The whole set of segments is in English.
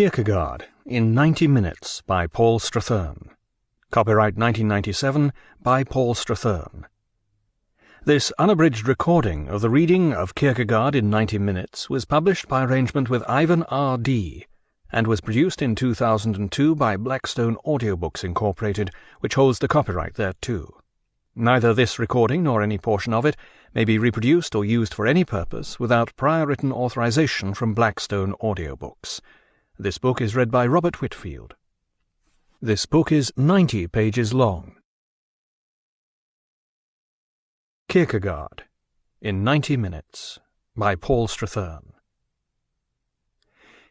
Kierkegaard in 90 Minutes by Paul Strathern. Copyright 1997 by Paul Strathern. This unabridged recording of the reading of Kierkegaard in 90 Minutes was published by arrangement with Ivan R.D. and was produced in 2002 by Blackstone Audiobooks Incorporated, which holds the copyright thereto. Neither this recording nor any portion of it may be reproduced or used for any purpose without prior written authorization from Blackstone Audiobooks. This book is read by Robert Whitfield. This book is 90 pages long. Kierkegaard in 90 Minutes by Paul Strathern.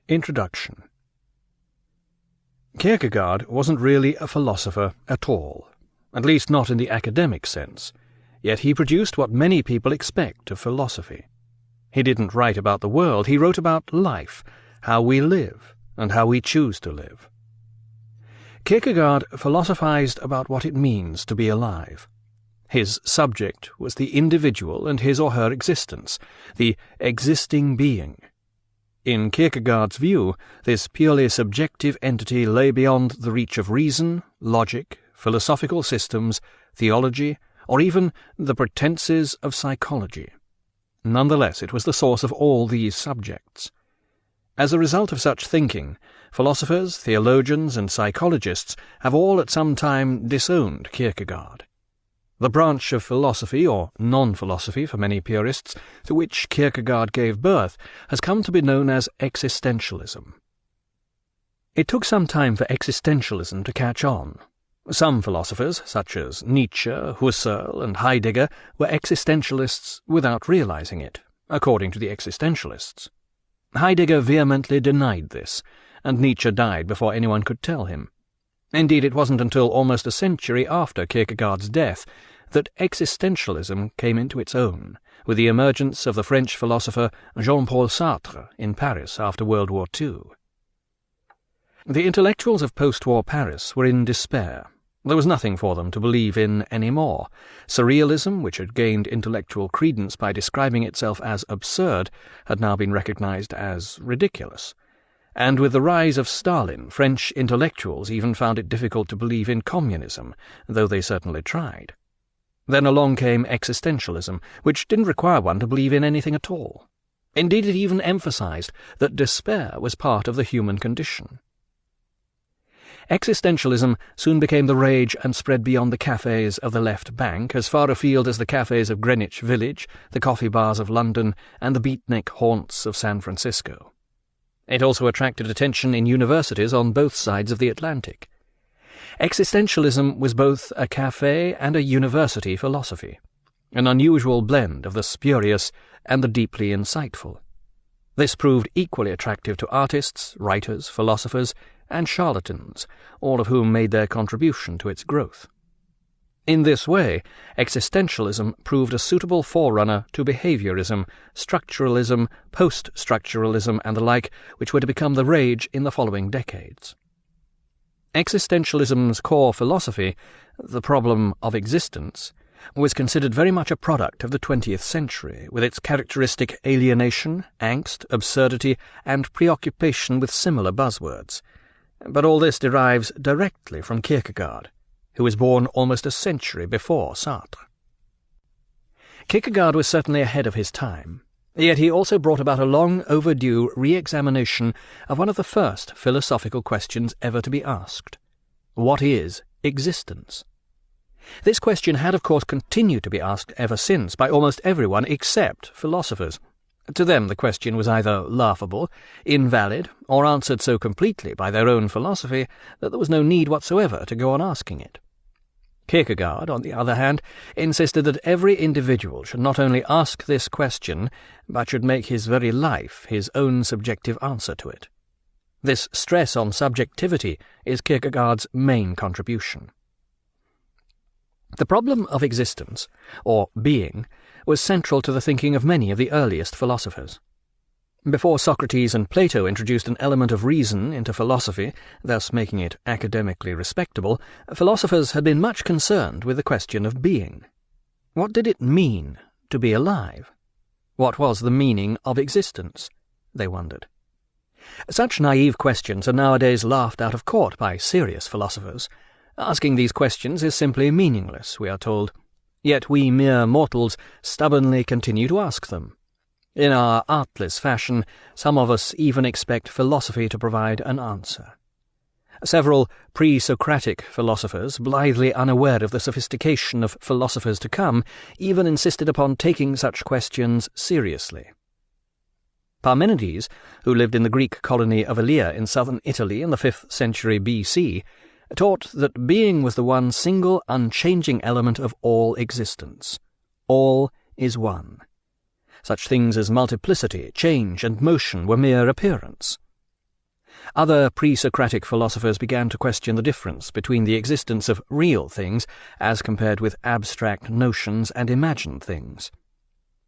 Introduction. Kierkegaard wasn't really a philosopher at all, at least not in the academic sense, yet he produced what many people expect of philosophy. He didn't write about the world, he wrote about life, how we live, and how we choose to live. Kierkegaard philosophized about what it means to be alive. His subject was the individual and his or her existence, the existing being. In Kierkegaard's view, this purely subjective entity lay beyond the reach of reason, logic, philosophical systems, theology, or even the pretenses of psychology. Nonetheless, it was the source of all these subjects. As a result of such thinking, philosophers, theologians, and psychologists have all at some time disowned Kierkegaard. The branch of philosophy, or non-philosophy for many purists, to which Kierkegaard gave birth, has come to be known as existentialism. It took some time for existentialism to catch on. Some philosophers, such as Nietzsche, Husserl, and Heidegger, were existentialists without realizing it, according to the existentialists. Heidegger vehemently denied this, and Nietzsche died before anyone could tell him. Indeed, it wasn't until almost a century after Kierkegaard's death that existentialism came into its own, with the emergence of the French philosopher Jean-Paul Sartre in Paris after World War II. The intellectuals of post-war Paris were in despair. There was nothing for them to believe in any more. Surrealism, which had gained intellectual credence by describing itself as absurd, had now been recognized as ridiculous. And with the rise of Stalin, French intellectuals even found it difficult to believe in communism, though they certainly tried. Then along came existentialism, which didn't require one to believe in anything at all. Indeed, it even emphasized that despair was part of the human condition. Existentialism soon became the rage and spread beyond the cafes of the left bank, as far afield as the cafes of Greenwich Village, the coffee bars of London, and the beatnik haunts of San Francisco. It also attracted attention in universities on both sides of the Atlantic. Existentialism was both a cafe and a university philosophy, an unusual blend of the spurious and the deeply insightful. This proved equally attractive to artists, writers, philosophers, and charlatans, all of whom made their contribution to its growth. In this way, existentialism proved a suitable forerunner to behaviorism, structuralism, post-structuralism, and the like, which were to become the rage in the following decades. Existentialism's core philosophy, the problem of existence, was considered very much a product of the 20th century, with its characteristic alienation, angst, absurdity, and preoccupation with similar buzzwords. But all this derives directly from Kierkegaard, who was born almost a century before Sartre. Kierkegaard was certainly ahead of his time, yet he also brought about a long overdue re-examination of one of the first philosophical questions ever to be asked. What is existence? This question had, of course, continued to be asked ever since by almost everyone except philosophers. To them the question was either laughable, invalid, or answered so completely by their own philosophy that there was no need whatsoever to go on asking it. Kierkegaard, on the other hand, insisted that every individual should not only ask this question, but should make his very life his own subjective answer to it. This stress on subjectivity is Kierkegaard's main contribution. The problem of existence, or being, was central to the thinking of many of the earliest philosophers. Before Socrates and Plato introduced an element of reason into philosophy, thus making it academically respectable, philosophers had been much concerned with the question of being. What did it mean to be alive? What was the meaning of existence? They wondered. Such naive questions are nowadays laughed out of court by serious philosophers. Asking these questions is simply meaningless, we are told. Yet we mere mortals stubbornly continue to ask them. In our artless fashion, some of us even expect philosophy to provide an answer. Several pre-Socratic philosophers, blithely unaware of the sophistication of philosophers to come, even insisted upon taking such questions seriously. Parmenides, who lived in the Greek colony of Elea in southern Italy in the 5th century BC, taught that being was the one single unchanging element of all existence. All is one. Such things as multiplicity, change, and motion were mere appearance. Other pre-Socratic philosophers began to question the difference between the existence of real things as compared with abstract notions and imagined things.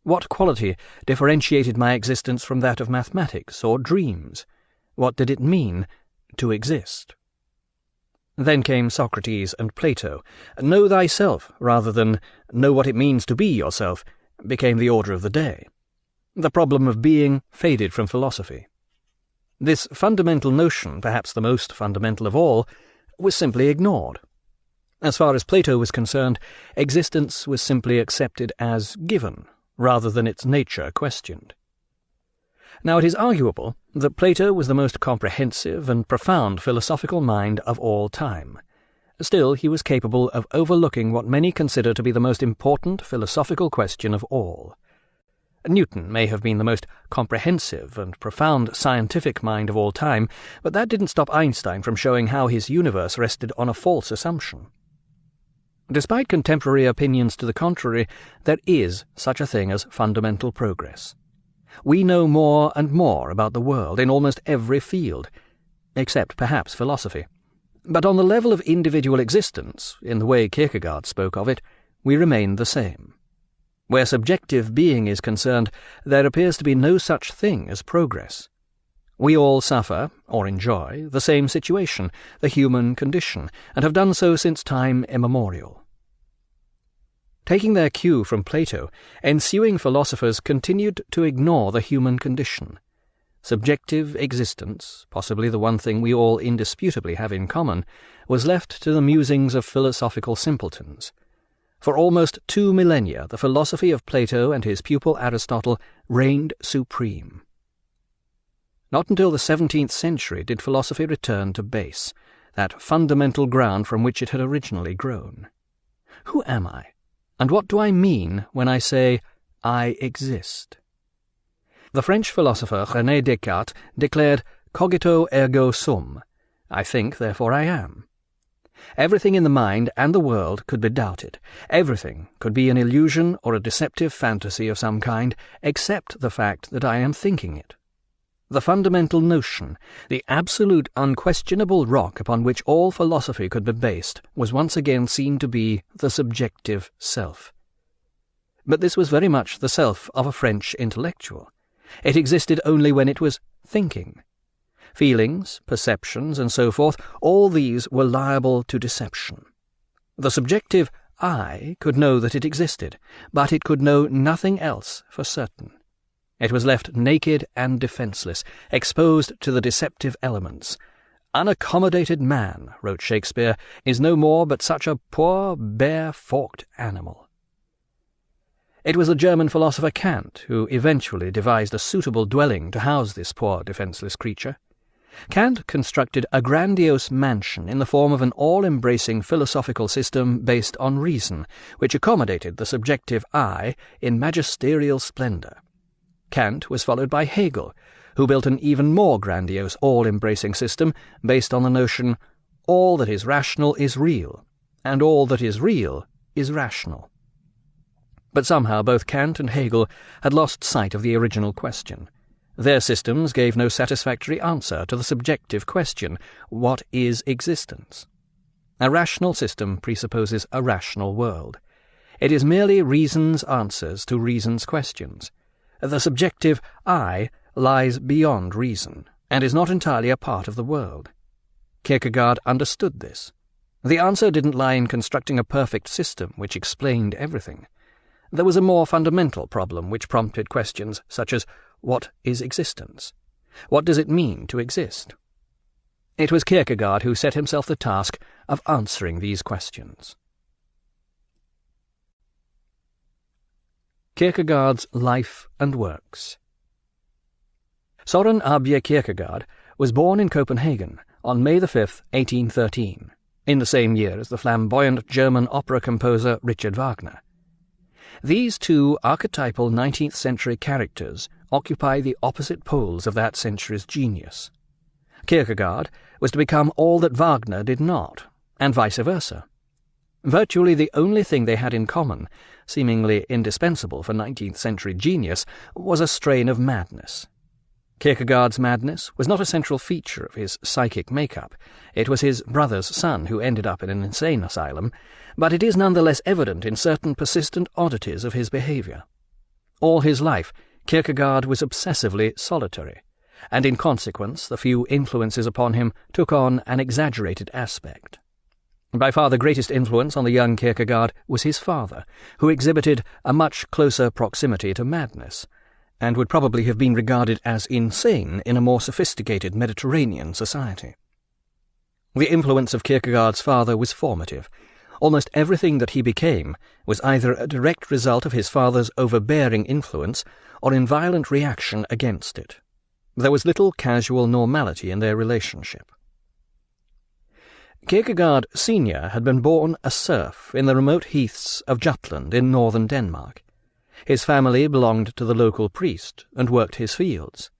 What quality differentiated my existence from that of mathematics or dreams? What did it mean to exist? Then came Socrates and Plato. Know thyself, rather than know what it means to be yourself, became the order of the day. The problem of being faded from philosophy. This fundamental notion, perhaps the most fundamental of all, was simply ignored. As far as Plato was concerned, existence was simply accepted as given, rather than its nature questioned. Now it is arguable that Plato was the most comprehensive and profound philosophical mind of all time. Still, he was capable of overlooking what many consider to be the most important philosophical question of all. Newton may have been the most comprehensive and profound scientific mind of all time, but that didn't stop Einstein from showing how his universe rested on a false assumption. Despite contemporary opinions to the contrary, there is such a thing as fundamental progress. We know more and more about the world in almost every field, except perhaps philosophy. But on the level of individual existence, in the way Kierkegaard spoke of it, we remain the same. Where subjective being is concerned, there appears to be no such thing as progress. We all suffer, or enjoy, the same situation, the human condition, and have done so since time immemorial. Taking their cue from Plato, ensuing philosophers continued to ignore the human condition. Subjective existence, possibly the one thing we all indisputably have in common, was left to the musings of philosophical simpletons. For almost 2 millennia the philosophy of Plato and his pupil Aristotle reigned supreme. Not until the 17th century did philosophy return to base, that fundamental ground from which it had originally grown. Who am I? And what do I mean when I say, I exist? The French philosopher René Descartes declared, cogito ergo sum, I think, therefore I am. Everything in the mind and the world could be doubted. Everything could be an illusion or a deceptive fantasy of some kind, except the fact that I am thinking it. The fundamental notion, the absolute unquestionable rock upon which all philosophy could be based, was once again seen to be the subjective self. But this was very much the self of a French intellectual. It existed only when it was thinking. Feelings, perceptions, and so forth, all these were liable to deception. The subjective I could know that it existed, but it could know nothing else for certain. It was left naked and defenceless, exposed to the deceptive elements. Unaccommodated man, wrote Shakespeare, is no more but such a poor, bare, forked animal. It was the German philosopher Kant who eventually devised a suitable dwelling to house this poor, defenceless creature. Kant constructed a grandiose mansion in the form of an all-embracing philosophical system based on reason, which accommodated the subjective I in magisterial splendour. Kant was followed by Hegel, who built an even more grandiose all-embracing system based on the notion, all that is rational is real, and all that is real is rational. But somehow both Kant and Hegel had lost sight of the original question. Their systems gave no satisfactory answer to the subjective question, what is existence? A rational system presupposes a rational world. It is merely reason's answers to reason's questions. The subjective I lies beyond reason, and is not entirely a part of the world. Kierkegaard understood this. The answer didn't lie in constructing a perfect system which explained everything. There was a more fundamental problem which prompted questions such as, what is existence? What does it mean to exist? It was Kierkegaard who set himself the task of answering these questions. Kierkegaard's life and works. Søren Abje Kierkegaard was born in Copenhagen on May 5, 1813, in the same year as the flamboyant German opera composer Richard Wagner. These two archetypal 19th-century characters occupy the opposite poles of that century's genius. Kierkegaard was to become all that Wagner did not, and vice versa. Virtually the only thing they had in common, seemingly indispensable for 19th-century genius, was a strain of madness. Kierkegaard's madness was not a central feature of his psychic makeup. It was his brother's son who ended up in an insane asylum, but it is nonetheless evident in certain persistent oddities of his behavior. All his life, Kierkegaard was obsessively solitary, and in consequence the few influences upon him took on an exaggerated aspect. By far the greatest influence on the young Kierkegaard was his father, who exhibited a much closer proximity to madness, and would probably have been regarded as insane in a more sophisticated Mediterranean society. The influence of Kierkegaard's father was formative. Almost everything that he became was either a direct result of his father's overbearing influence or in violent reaction against it. There was little casual normality in their relationship. Kierkegaard Sr. had been born a serf in the remote heaths of Jutland in northern Denmark. His family belonged to the local priest and worked his fields.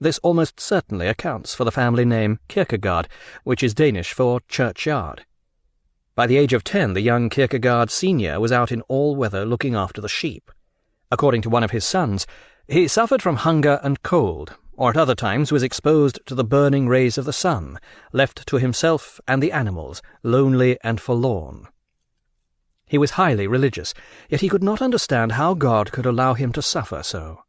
This almost certainly accounts for the family name Kierkegaard, which is Danish for churchyard. By the age of 10, the young Kierkegaard Sr. was out in all weather looking after the sheep. According to one of his sons, he suffered from hunger and cold, or at other times was exposed to the burning rays of the sun, left to himself and the animals, lonely and forlorn. He was highly religious, yet he could not understand how God could allow him to suffer so.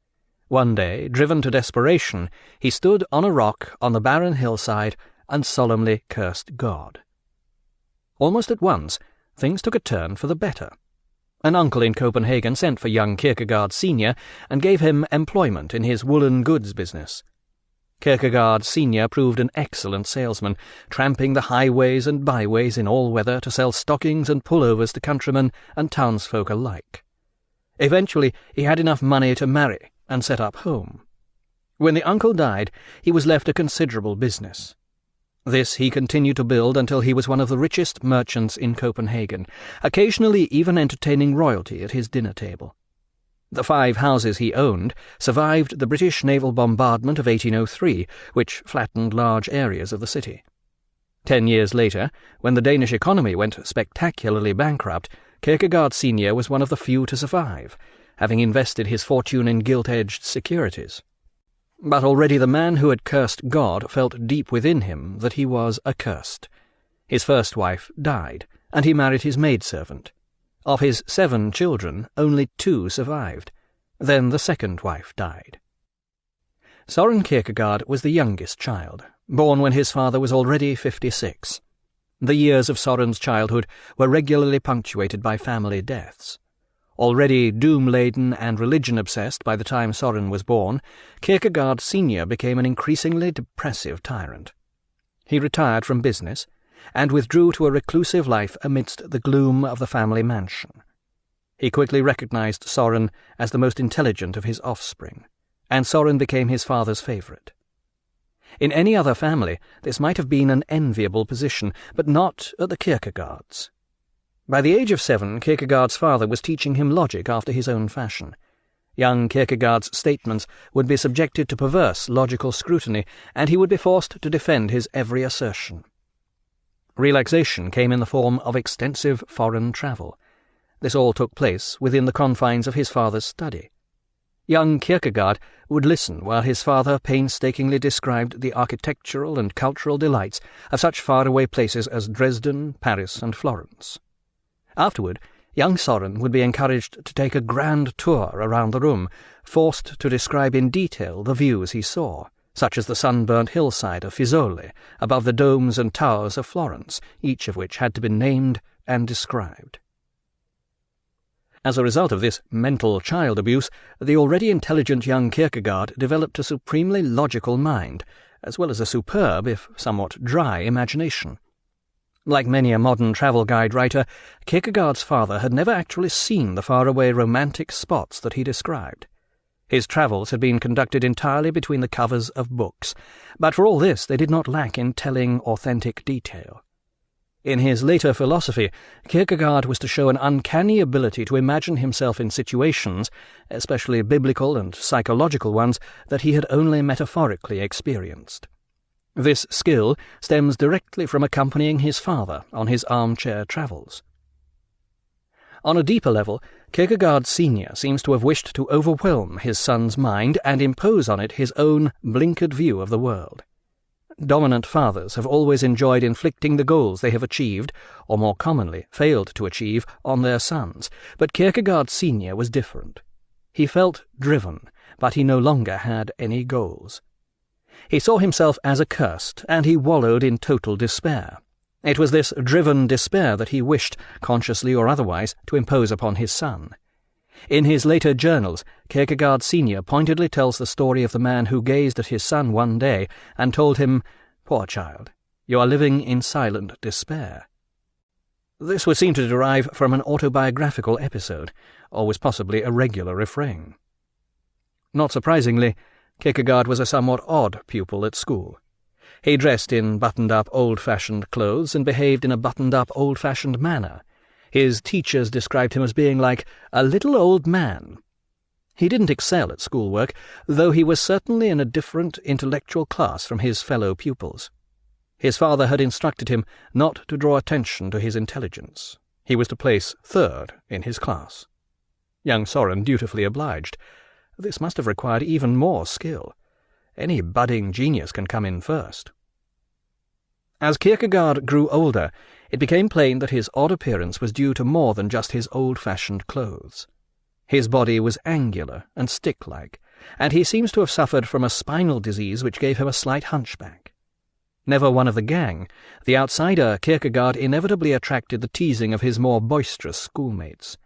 One day, driven to desperation, he stood on a rock on the barren hillside and solemnly cursed God. Almost at once, things took a turn for the better. An uncle in Copenhagen sent for young Kierkegaard Sr. and gave him employment in his woolen goods business. Kierkegaard Sr. proved an excellent salesman, tramping the highways and byways in all weather to sell stockings and pullovers to countrymen and townsfolk alike. Eventually he had enough money to marry and set up home. When the uncle died, he was left a considerable business. This he continued to build until he was one of the richest merchants in Copenhagen, occasionally even entertaining royalty at his dinner table. The 5 houses he owned survived the British naval bombardment of 1803, which flattened large areas of the city. 10 years later, when the Danish economy went spectacularly bankrupt, Kierkegaard Sr. was one of the few to survive, having invested his fortune in gilt-edged securities. But already the man who had cursed God felt deep within him that he was accursed. His first wife died, and he married his maidservant. Of his 7 children, only 2 survived. Then the second wife died. Søren Kierkegaard was the youngest child, born when his father was already 56. The years of Søren's childhood were regularly punctuated by family deaths. Already doom-laden and religion-obsessed by the time Søren was born, Kierkegaard Sr. became an increasingly depressive tyrant. He retired from business and withdrew to a reclusive life amidst the gloom of the family mansion. He quickly recognized Søren as the most intelligent of his offspring, and Søren became his father's favorite. In any other family this might have been an enviable position, but not at the Kierkegaards. By the age of 7, Kierkegaard's father was teaching him logic after his own fashion. Young Kierkegaard's statements would be subjected to perverse logical scrutiny, and he would be forced to defend his every assertion. Relaxation came in the form of extensive foreign travel. This all took place within the confines of his father's study. Young Kierkegaard would listen while his father painstakingly described the architectural and cultural delights of such faraway places as Dresden, Paris, and Florence. Afterward, young Søren would be encouraged to take a grand tour around the room, forced to describe in detail the views he saw, such as the sunburnt hillside of Fiesole, above the domes and towers of Florence, each of which had to be named and described. As a result of this mental child abuse, the already intelligent young Kierkegaard developed a supremely logical mind, as well as a superb, if somewhat dry, imagination. Like many a modern travel guide writer, Kierkegaard's father had never actually seen the faraway romantic spots that he described. His travels had been conducted entirely between the covers of books, but for all this they did not lack in telling authentic detail. In his later philosophy, Kierkegaard was to show an uncanny ability to imagine himself in situations, especially biblical and psychological ones, that he had only metaphorically experienced. This skill stems directly from accompanying his father on his armchair travels. On a deeper level, Kierkegaard Sr. seems to have wished to overwhelm his son's mind and impose on it his own blinkered view of the world. Dominant fathers have always enjoyed inflicting the goals they have achieved, or more commonly failed to achieve, on their sons, but Kierkegaard Sr. was different. He felt driven, but he no longer had any goals. He saw himself as accursed, and he wallowed in total despair. It was this driven despair that he wished, consciously or otherwise, to impose upon his son. In his later journals, Kierkegaard Sr. pointedly tells the story of the man who gazed at his son one day and told him, "Poor child, you are living in silent despair." This would seem to derive from an autobiographical episode, or was possibly a regular refrain. Not surprisingly, Kierkegaard was a somewhat odd pupil at school. He dressed in buttoned-up old-fashioned clothes and behaved in a buttoned-up old-fashioned manner. His teachers described him as being like a little old man. He didn't excel at schoolwork, though he was certainly in a different intellectual class from his fellow pupils. His father had instructed him not to draw attention to his intelligence. He was to place third in his class. Young Soren dutifully obliged. This must have required even more skill. Any budding genius can come in first. As Kierkegaard grew older, it became plain that his odd appearance was due to more than just his old-fashioned clothes. His body was angular and stick-like, and he seems to have suffered from a spinal disease which gave him a slight hunchback. Never one of the gang, the outsider Kierkegaard inevitably attracted the teasing of his more boisterous schoolmates.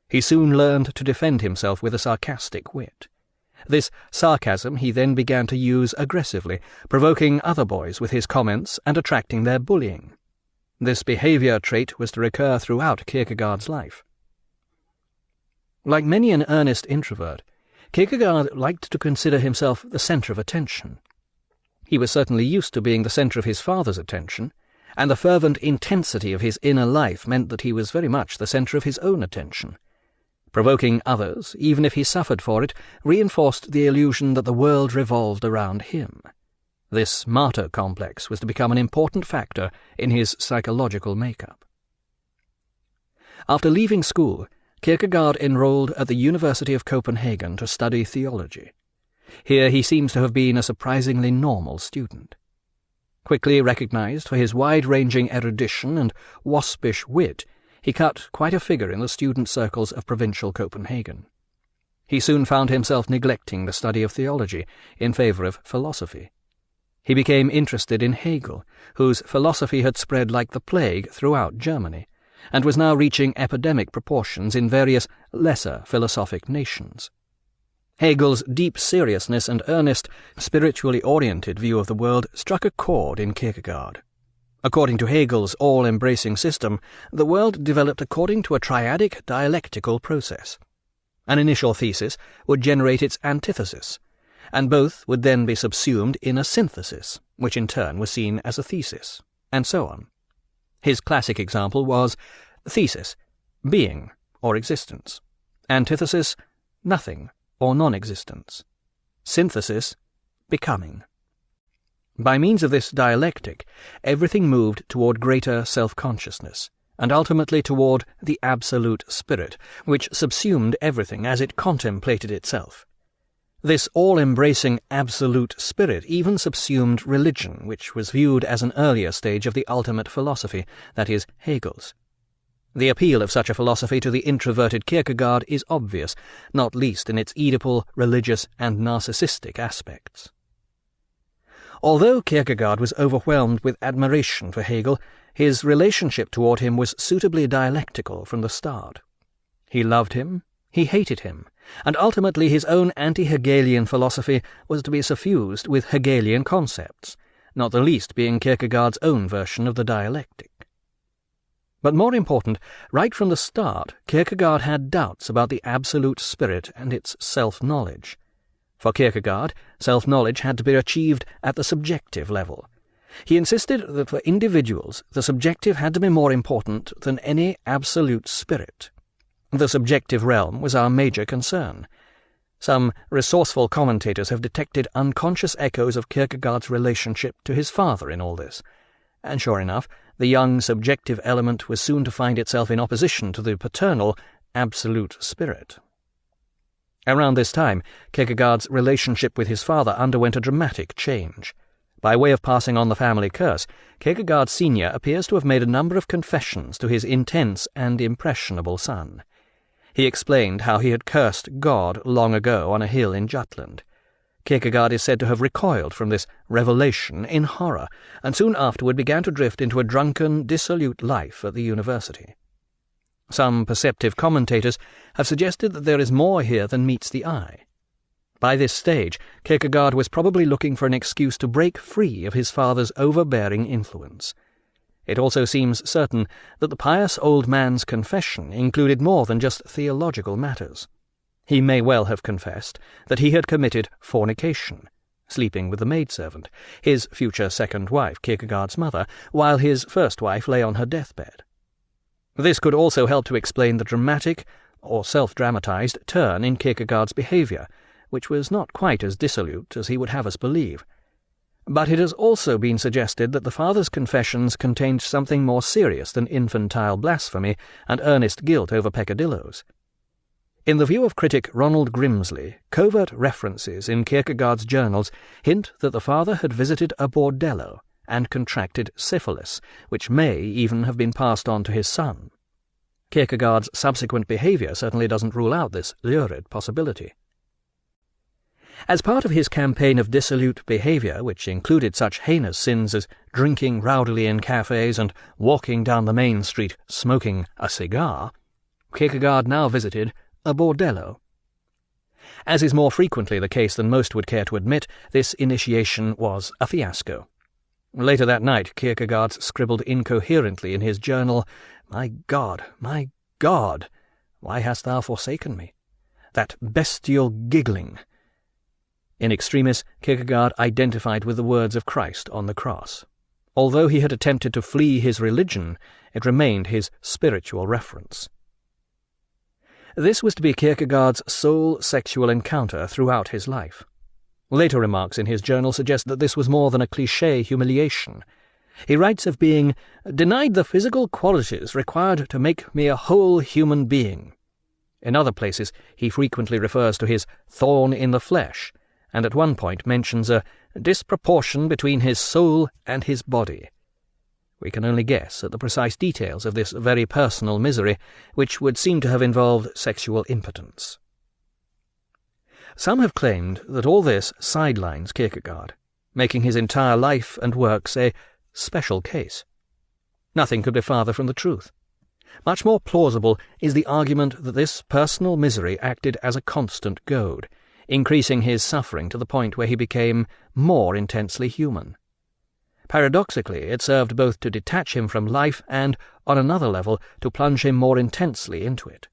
He soon learned to defend himself with a sarcastic wit. This sarcasm he then began to use aggressively, provoking other boys with his comments and attracting their bullying. This behaviour trait was to recur throughout Kierkegaard's life. Like many an earnest introvert, Kierkegaard liked to consider himself the centre of attention. He was certainly used to being the centre of his father's attention, and the fervent intensity of his inner life meant that he was very much the centre of his own attention. Provoking others, even if he suffered for it, reinforced the illusion that the world revolved around him. This martyr complex was to become an important factor in his psychological makeup. After leaving school, Kierkegaard enrolled at the University of Copenhagen to study theology. Here he seems to have been a surprisingly normal student. Quickly recognized for his wide-ranging erudition and waspish wit, he cut quite a figure in the student circles of provincial Copenhagen. He soon found himself neglecting the study of theology in favour of philosophy. He became interested in Hegel, whose philosophy had spread like the plague throughout Germany, and was now reaching epidemic proportions in various lesser philosophic nations. Hegel's deep seriousness and earnest, spiritually oriented view of the world struck a chord in Kierkegaard. According to Hegel's all-embracing system, the world developed according to a triadic dialectical process. An initial thesis would generate its antithesis, and both would then be subsumed in a synthesis, which in turn was seen as a thesis, and so on. His classic example was thesis, being or existence; antithesis, nothing or non-existence; synthesis, becoming. By means of this dialectic, everything moved toward greater self-consciousness, and ultimately toward the absolute spirit, which subsumed everything as it contemplated itself. This all-embracing absolute spirit even subsumed religion, which was viewed as an earlier stage of the ultimate philosophy, that is, Hegel's. The appeal of such a philosophy to the introverted Kierkegaard is obvious, not least in its Oedipal, religious, and narcissistic aspects. Although Kierkegaard was overwhelmed with admiration for Hegel, his relationship toward him was suitably dialectical from the start. He loved him, he hated him, and ultimately his own anti-Hegelian philosophy was to be suffused with Hegelian concepts, not the least being Kierkegaard's own version of the dialectic. But more important, right from the start, Kierkegaard had doubts about the absolute spirit and its self-knowledge. For Kierkegaard, self-knowledge had to be achieved at the subjective level. He insisted that for individuals, the subjective had to be more important than any absolute spirit. The subjective realm was our major concern. Some resourceful commentators have detected unconscious echoes of Kierkegaard's relationship to his father in all this, and sure enough, the young subjective element was soon to find itself in opposition to the paternal, absolute spirit. Around this time, Kierkegaard's relationship with his father underwent a dramatic change. By way of passing on the family curse, Kierkegaard Sr. appears to have made a number of confessions to his intense and impressionable son. He explained how he had cursed God long ago on a hill in Jutland. Kierkegaard is said to have recoiled from this revelation in horror, and soon afterward began to drift into a drunken, dissolute life at the university. Some perceptive commentators have suggested that there is more here than meets the eye. By this stage, Kierkegaard was probably looking for an excuse to break free of his father's overbearing influence. It also seems certain that the pious old man's confession included more than just theological matters. He may well have confessed that he had committed fornication, sleeping with the maidservant, his future second wife, Kierkegaard's mother, while his first wife lay on her deathbed. This could also help to explain the dramatic, or self-dramatized, turn in Kierkegaard's behavior, which was not quite as dissolute as he would have us believe. But it has also been suggested that the father's confessions contained something more serious than infantile blasphemy and earnest guilt over peccadilloes. In the view of critic Ronald Grimsley, covert references in Kierkegaard's journals hint that the father had visited a bordello and contracted syphilis, which may even have been passed on to his son. Kierkegaard's subsequent behavior certainly doesn't rule out this lurid possibility. As part of his campaign of dissolute behavior, which included such heinous sins as drinking rowdily in cafes and walking down the main street smoking a cigar, Kierkegaard now visited a bordello. As is more frequently the case than most would care to admit, this initiation was a fiasco. Later that night, Kierkegaard scribbled incoherently in his journal, my God, why hast thou forsaken me? That bestial giggling. In extremis, Kierkegaard identified with the words of Christ on the cross. Although he had attempted to flee his religion, it remained his spiritual reference. This was to be Kierkegaard's sole sexual encounter throughout his life. Later remarks in his journal suggest that this was more than a cliché humiliation. He writes of being denied the physical qualities required to make me a whole human being. In other places, he frequently refers to his thorn in the flesh, and at one point mentions a disproportion between his soul and his body. We can only guess at the precise details of this very personal misery, which would seem to have involved sexual impotence. Some have claimed that all this sidelines Kierkegaard, making his entire life and works a special case. Nothing could be farther from the truth. Much more plausible is the argument that this personal misery acted as a constant goad, increasing his suffering to the point where he became more intensely human. Paradoxically, it served both to detach him from life and, on another level, to plunge him more intensely into it.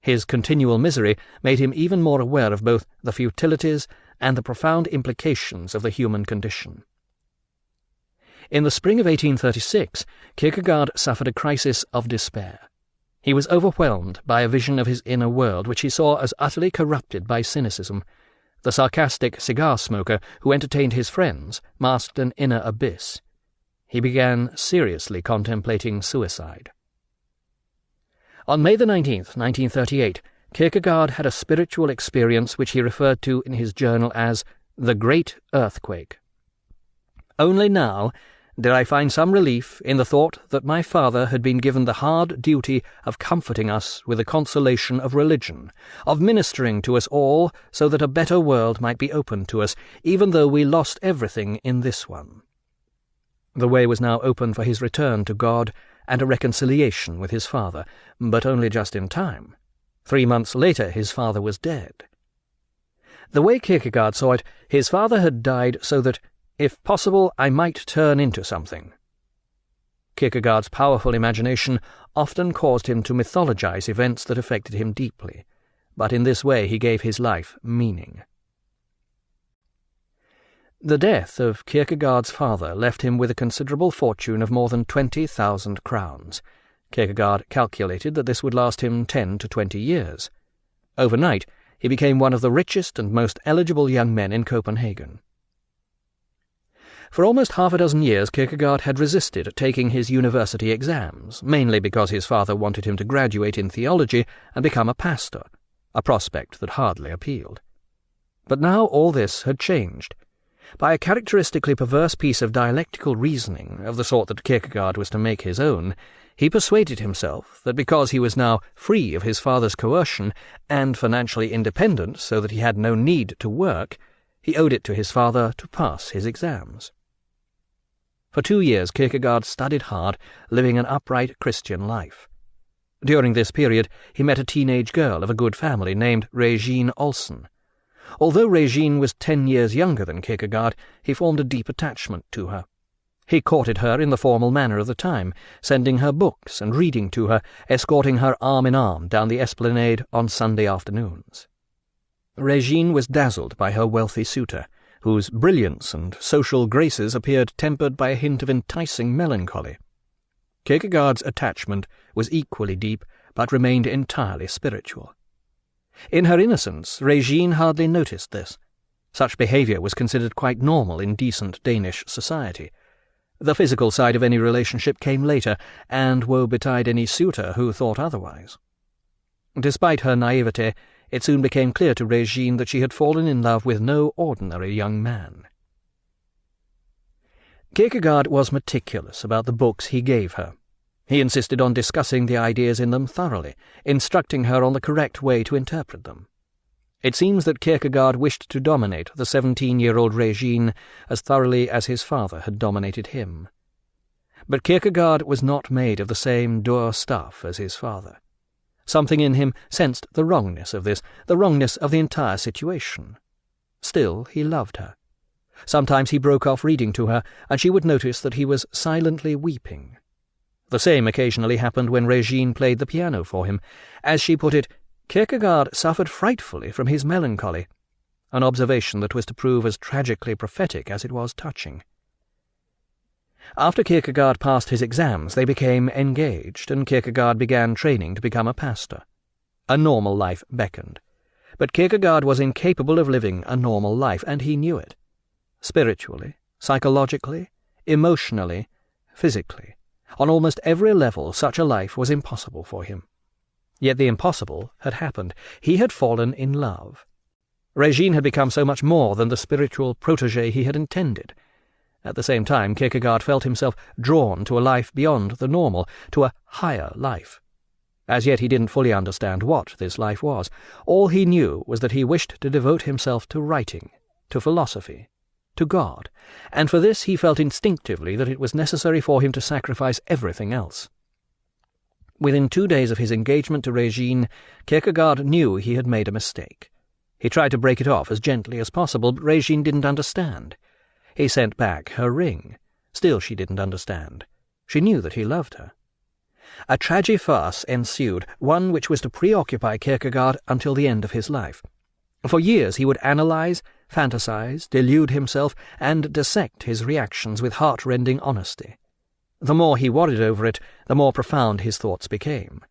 His continual misery made him even more aware of both the futilities and the profound implications of the human condition. In the spring of 1836, Kierkegaard suffered a crisis of despair. He was overwhelmed by a vision of his inner world, which he saw as utterly corrupted by cynicism. The sarcastic cigar-smoker who entertained his friends masked an inner abyss. He began seriously contemplating suicide. On May the 19th, 1938, Kierkegaard had a spiritual experience which he referred to in his journal as the Great Earthquake. Only now did I find some relief in the thought that my father had been given the hard duty of comforting us with the consolation of religion, of ministering to us all so that a better world might be opened to us, even though we lost everything in this one. The way was now open for his return to God and a reconciliation with his father, but only just in time. 3 months later his father was dead. The way Kierkegaard saw it, his father had died so that, if possible, I might turn into something. Kierkegaard's powerful imagination often caused him to mythologize events that affected him deeply, but in this way he gave his life meaning. The death of Kierkegaard's father left him with a considerable fortune of more than 20,000 crowns. Kierkegaard calculated that this would last him 10 to 20 years. Overnight, he became one of the richest and most eligible young men in Copenhagen. For almost half a dozen years Kierkegaard had resisted taking his university exams, mainly because his father wanted him to graduate in theology and become a pastor, a prospect that hardly appealed. But now all this had changed. By a characteristically perverse piece of dialectical reasoning, of the sort that Kierkegaard was to make his own, he persuaded himself that because he was now free of his father's coercion and financially independent so that he had no need to work, he owed it to his father to pass his exams. For 2 years Kierkegaard studied hard, living an upright Christian life. During this period he met a teenage girl of a good family named Regine Olsen. Although Regine was 10 years younger than Kierkegaard, he formed a deep attachment to her. He courted her in the formal manner of the time, sending her books and reading to her, escorting her arm in arm down the esplanade on Sunday afternoons. Regine was dazzled by her wealthy suitor, whose brilliance and social graces appeared tempered by a hint of enticing melancholy. Kierkegaard's attachment was equally deep, but remained entirely spiritual. In her innocence, Regine hardly noticed this. Such behaviour was considered quite normal in decent Danish society. The physical side of any relationship came later, and woe betide any suitor who thought otherwise. Despite her naivete, it soon became clear to Regine that she had fallen in love with no ordinary young man. Kierkegaard was meticulous about the books he gave her. He insisted on discussing the ideas in them thoroughly, instructing her on the correct way to interpret them. It seems that Kierkegaard wished to dominate the 17-year-old Regine as thoroughly as his father had dominated him. But Kierkegaard was not made of the same dour stuff as his father. Something in him sensed the wrongness of this, the wrongness of the entire situation. Still, he loved her. Sometimes he broke off reading to her, and she would notice that he was silently weeping. The same occasionally happened when Regine played the piano for him. As she put it, Kierkegaard suffered frightfully from his melancholy, an observation that was to prove as tragically prophetic as it was touching. After Kierkegaard passed his exams, they became engaged, and Kierkegaard began training to become a pastor. A normal life beckoned. But Kierkegaard was incapable of living a normal life, and he knew it. Spiritually, psychologically, emotionally, physically, on almost every level such a life was impossible for him. Yet the impossible had happened. He had fallen in love. Regine had become so much more than the spiritual protégé he had intended. At the same time, Kierkegaard felt himself drawn to a life beyond the normal, to a higher life. As yet he didn't fully understand what this life was. All he knew was that he wished to devote himself to writing, to philosophy, to God, and for this he felt instinctively that it was necessary for him to sacrifice everything else. Within 2 days of his engagement to Regine, Kierkegaard knew he had made a mistake. He tried to break it off as gently as possible, but Regine didn't understand. He sent back her ring. Still she didn't understand. She knew that he loved her. A tragi-farce ensued, one which was to preoccupy Kierkegaard until the end of his life. For years he would analyze, fantasize, delude himself, and dissect his reactions with heart-rending honesty. The more he worried over it, the more profound his thoughts became.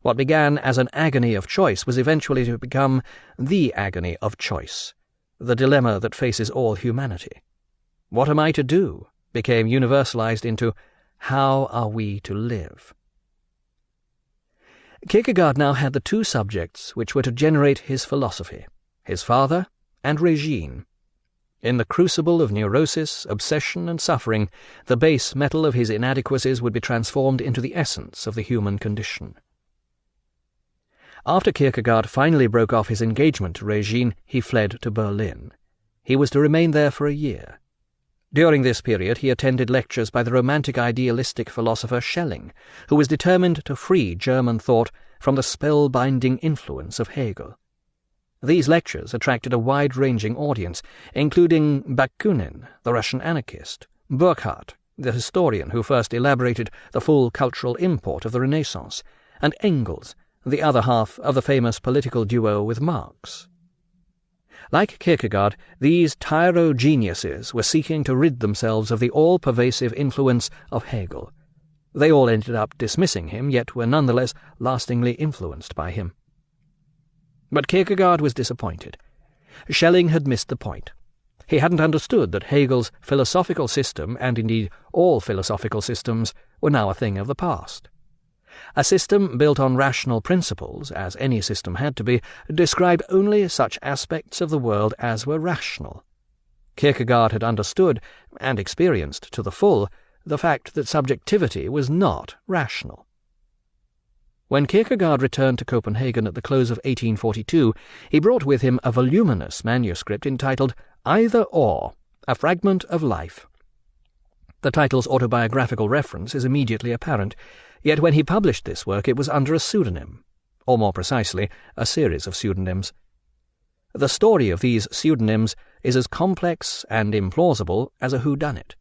What began as an agony of choice was eventually to become the agony of choice, the dilemma that faces all humanity. What am I to do? Became universalized into, how are we to live? Kierkegaard now had the 2 subjects which were to generate his philosophy, his father and Regine. In the crucible of neurosis, obsession, and suffering, the base metal of his inadequacies would be transformed into the essence of the human condition. After Kierkegaard finally broke off his engagement to Regine, he fled to Berlin. He was to remain there for a year. During this period he attended lectures by the romantic idealistic philosopher Schelling, who was determined to free German thought from the spellbinding influence of Hegel. These lectures attracted a wide-ranging audience, including Bakunin, the Russian anarchist, Burckhardt, the historian who first elaborated the full cultural import of the Renaissance, and Engels, the other half of the famous political duo with Marx. Like Kierkegaard, these tyro geniuses were seeking to rid themselves of the all-pervasive influence of Hegel. They all ended up dismissing him, yet were nonetheless lastingly influenced by him. But Kierkegaard was disappointed. Schelling had missed the point. He hadn't understood that Hegel's philosophical system, and indeed all philosophical systems, were now a thing of the past. A system built on rational principles, as any system had to be, described only such aspects of the world as were rational. Kierkegaard had understood, and experienced to the full, the fact that subjectivity was not rational. When Kierkegaard returned to Copenhagen at the close of 1842, he brought with him a voluminous manuscript entitled Either or, A Fragment of Life. The title's autobiographical reference is immediately apparent, yet when he published this work it was under a pseudonym, or more precisely, a series of pseudonyms. The story of these pseudonyms is as complex and implausible as a whodunit.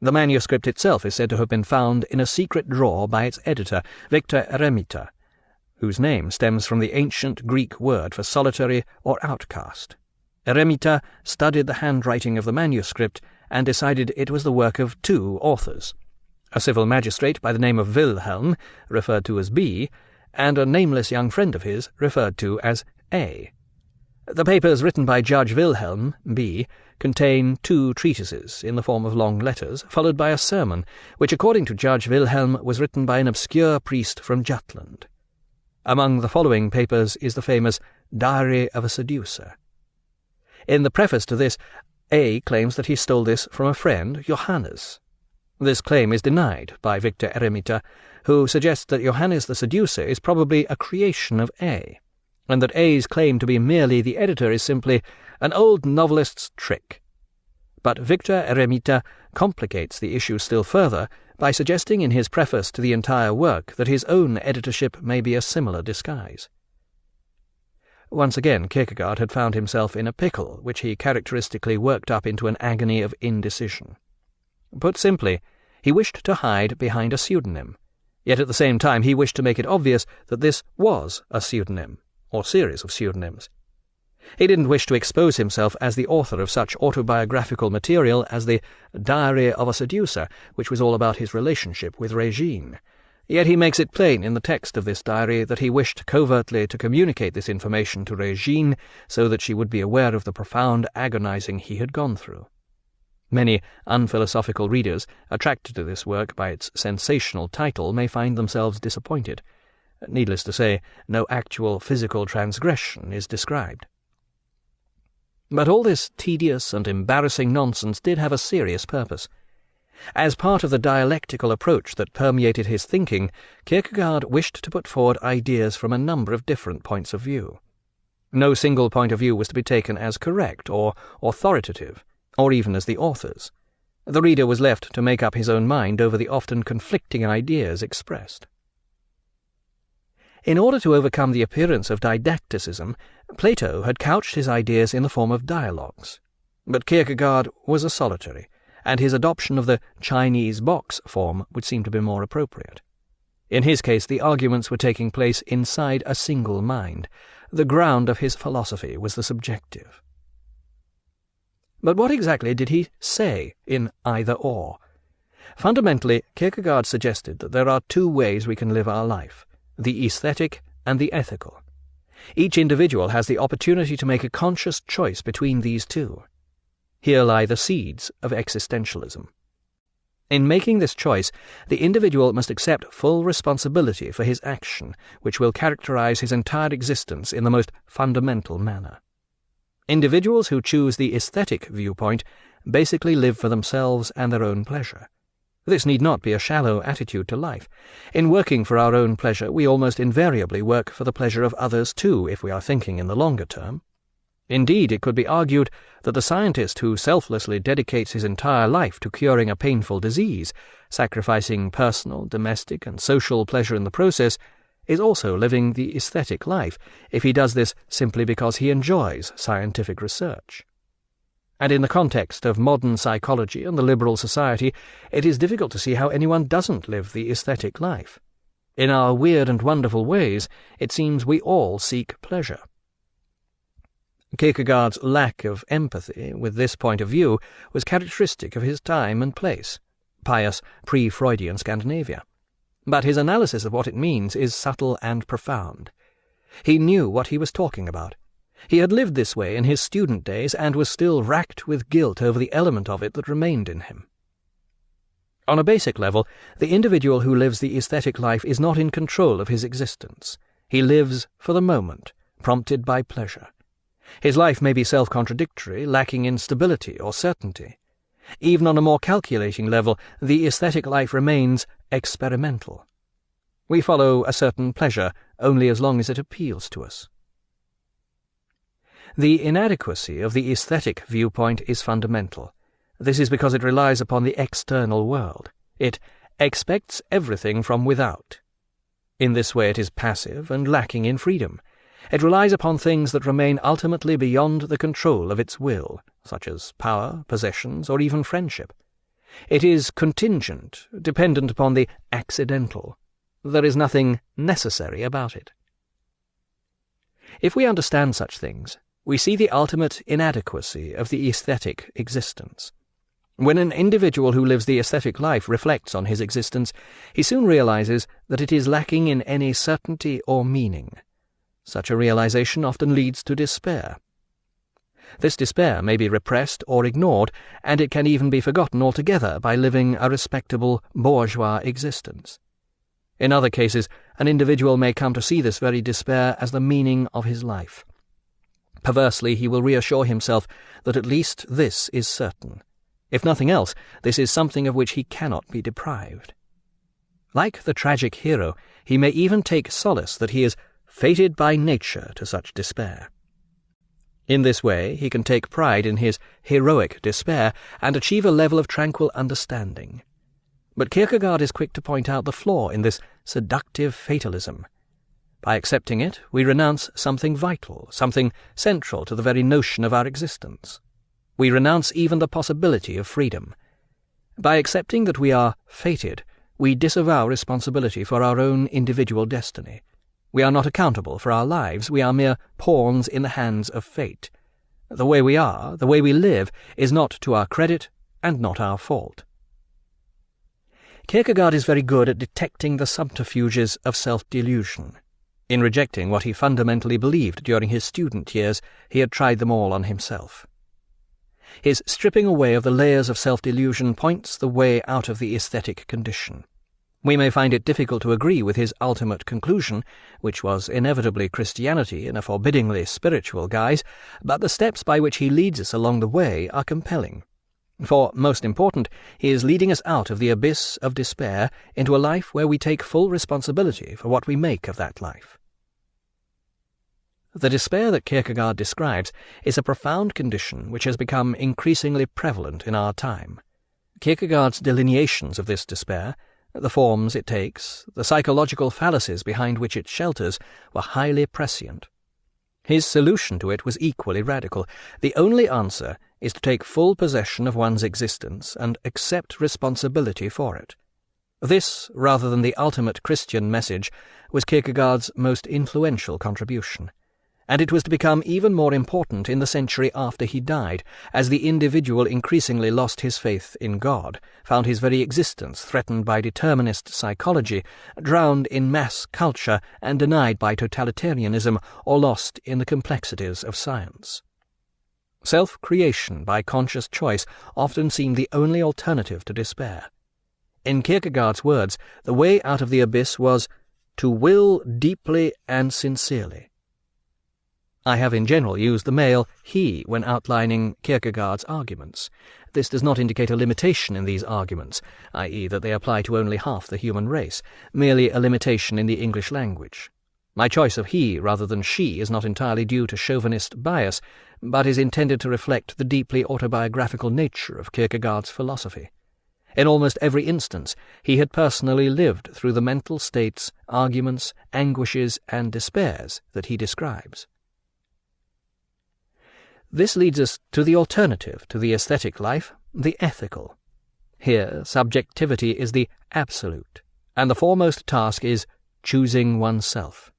The manuscript itself is said to have been found in a secret drawer by its editor, Victor Eremita, whose name stems from the ancient Greek word for solitary or outcast. Eremita studied the handwriting of the manuscript and decided it was the work of two authors, a civil magistrate by the name of Wilhelm, referred to as B, and a nameless young friend of his, referred to as A. The papers written by Judge Wilhelm, B, contain two treatises in the form of long letters, followed by a sermon, which according to Judge Wilhelm was written by an obscure priest from Jutland. Among the following papers is the famous Diary of a Seducer. In the preface to this, A claims that he stole this from a friend, Johannes. This claim is denied by Victor Eremita, who suggests that Johannes the Seducer is probably a creation of A, and that A's claim to be merely the editor is simply an old novelist's trick. But Victor Eremita complicates the issue still further by suggesting in his preface to the entire work that his own editorship may be a similar disguise. Once again Kierkegaard had found himself in a pickle, which he characteristically worked up into an agony of indecision. Put simply, he wished to hide behind a pseudonym, yet at the same time he wished to make it obvious that this was a pseudonym, or series of pseudonyms. He didn't wish to expose himself as the author of such autobiographical material as the Diary of a Seducer, which was all about his relationship with Regine. Yet he makes it plain in the text of this diary that he wished covertly to communicate this information to Regine so that she would be aware of the profound agonizing he had gone through. Many unphilosophical readers, attracted to this work by its sensational title, may find themselves disappointed. Needless to say, no actual physical transgression is described. But all this tedious and embarrassing nonsense did have a serious purpose. As part of the dialectical approach that permeated his thinking, Kierkegaard wished to put forward ideas from a number of different points of view. No single point of view was to be taken as correct or authoritative, or even as the author's. The reader was left to make up his own mind over the often conflicting ideas expressed. In order to overcome the appearance of didacticism, Plato had couched his ideas in the form of dialogues. But Kierkegaard was a solitary, and his adoption of the Chinese box form would seem to be more appropriate. In his case, the arguments were taking place inside a single mind. The ground of his philosophy was the subjective. But what exactly did he say in Either or? Fundamentally, Kierkegaard suggested that there are two ways we can live our life, the aesthetic and the ethical. Each individual has the opportunity to make a conscious choice between these two. Here lie the seeds of existentialism. In making this choice, the individual must accept full responsibility for his action, which will characterize his entire existence in the most fundamental manner. Individuals who choose the aesthetic viewpoint basically live for themselves and their own pleasure. This need not be a shallow attitude to life. In working for our own pleasure, we almost invariably work for the pleasure of others too, if we are thinking in the longer term. Indeed, it could be argued that the scientist who selflessly dedicates his entire life to curing a painful disease, sacrificing personal, domestic, and social pleasure in the process, is also living the aesthetic life if he does this simply because he enjoys scientific research. And in the context of modern psychology and the liberal society, it is difficult to see how anyone doesn't live the aesthetic life. In our weird and wonderful ways, it seems we all seek pleasure. Kierkegaard's lack of empathy with this point of view was characteristic of his time and place, pious pre-Freudian Scandinavia. But his analysis of what it means is subtle and profound. He knew what he was talking about. He had lived this way in his student days and was still racked with guilt over the element of it that remained in him. On a basic level, the individual who lives the aesthetic life is not in control of his existence. He lives for the moment, prompted by pleasure. His life may be self-contradictory, lacking in stability or certainty. Even on a more calculating level, the aesthetic life remains experimental. We follow a certain pleasure only as long as it appeals to us. The inadequacy of the aesthetic viewpoint is fundamental. This is because it relies upon the external world. It expects everything from without. In this way it is passive and lacking in freedom. It relies upon things that remain ultimately beyond the control of its will, such as power, possessions, or even friendship. It is contingent, dependent upon the accidental. There is nothing necessary about it. If we understand such things, we see the ultimate inadequacy of the aesthetic existence. When an individual who lives the aesthetic life reflects on his existence, he soon realizes that it is lacking in any certainty or meaning. Such a realization often leads to despair. This despair may be repressed or ignored, and it can even be forgotten altogether by living a respectable bourgeois existence. In other cases, an individual may come to see this very despair as the meaning of his life. Perversely, he will reassure himself that at least this is certain. If nothing else, this is something of which he cannot be deprived. Like the tragic hero, he may even take solace that he is fated by nature to such despair. In this way, he can take pride in his heroic despair and achieve a level of tranquil understanding. But Kierkegaard is quick to point out the flaw in this seductive fatalism. By accepting it, we renounce something vital, something central to the very notion of our existence. We renounce even the possibility of freedom. By accepting that we are fated, we disavow responsibility for our own individual destiny. We are not accountable for our lives, we are mere pawns in the hands of fate. The way we are, the way we live, is not to our credit and not our fault. Kierkegaard is very good at detecting the subterfuges of self-delusion. In rejecting what he fundamentally believed during his student years, he had tried them all on himself. His stripping away of the layers of self-delusion points the way out of the aesthetic condition. We may find it difficult to agree with his ultimate conclusion, which was inevitably Christianity in a forbiddingly spiritual guise, but the steps by which he leads us along the way are compelling. For, most important, he is leading us out of the abyss of despair into a life where we take full responsibility for what we make of that life. The despair that Kierkegaard describes is a profound condition which has become increasingly prevalent in our time. Kierkegaard's delineations of this despair, the forms it takes, the psychological fallacies behind which it shelters, were highly prescient. His solution to it was equally radical. The only answer is to take full possession of one's existence and accept responsibility for it. This, rather than the ultimate Christian message, was Kierkegaard's most influential contribution, and it was to become even more important in the century after he died, as the individual increasingly lost his faith in God, found his very existence threatened by determinist psychology, drowned in mass culture, and denied by totalitarianism, or lost in the complexities of science. Self-creation by conscious choice often seemed the only alternative to despair. In Kierkegaard's words, the way out of the abyss was to will deeply and sincerely. I have in general used the male he when outlining Kierkegaard's arguments. This does not indicate a limitation in these arguments, i.e. that they apply to only half the human race, merely a limitation in the English language. My choice of he rather than she is not entirely due to chauvinist bias, but is intended to reflect the deeply autobiographical nature of Kierkegaard's philosophy. In almost every instance, he had personally lived through the mental states, arguments, anguishes, and despairs that he describes. This leads us to the alternative to the aesthetic life, the ethical. Here, subjectivity is the absolute, and the foremost task is choosing oneself.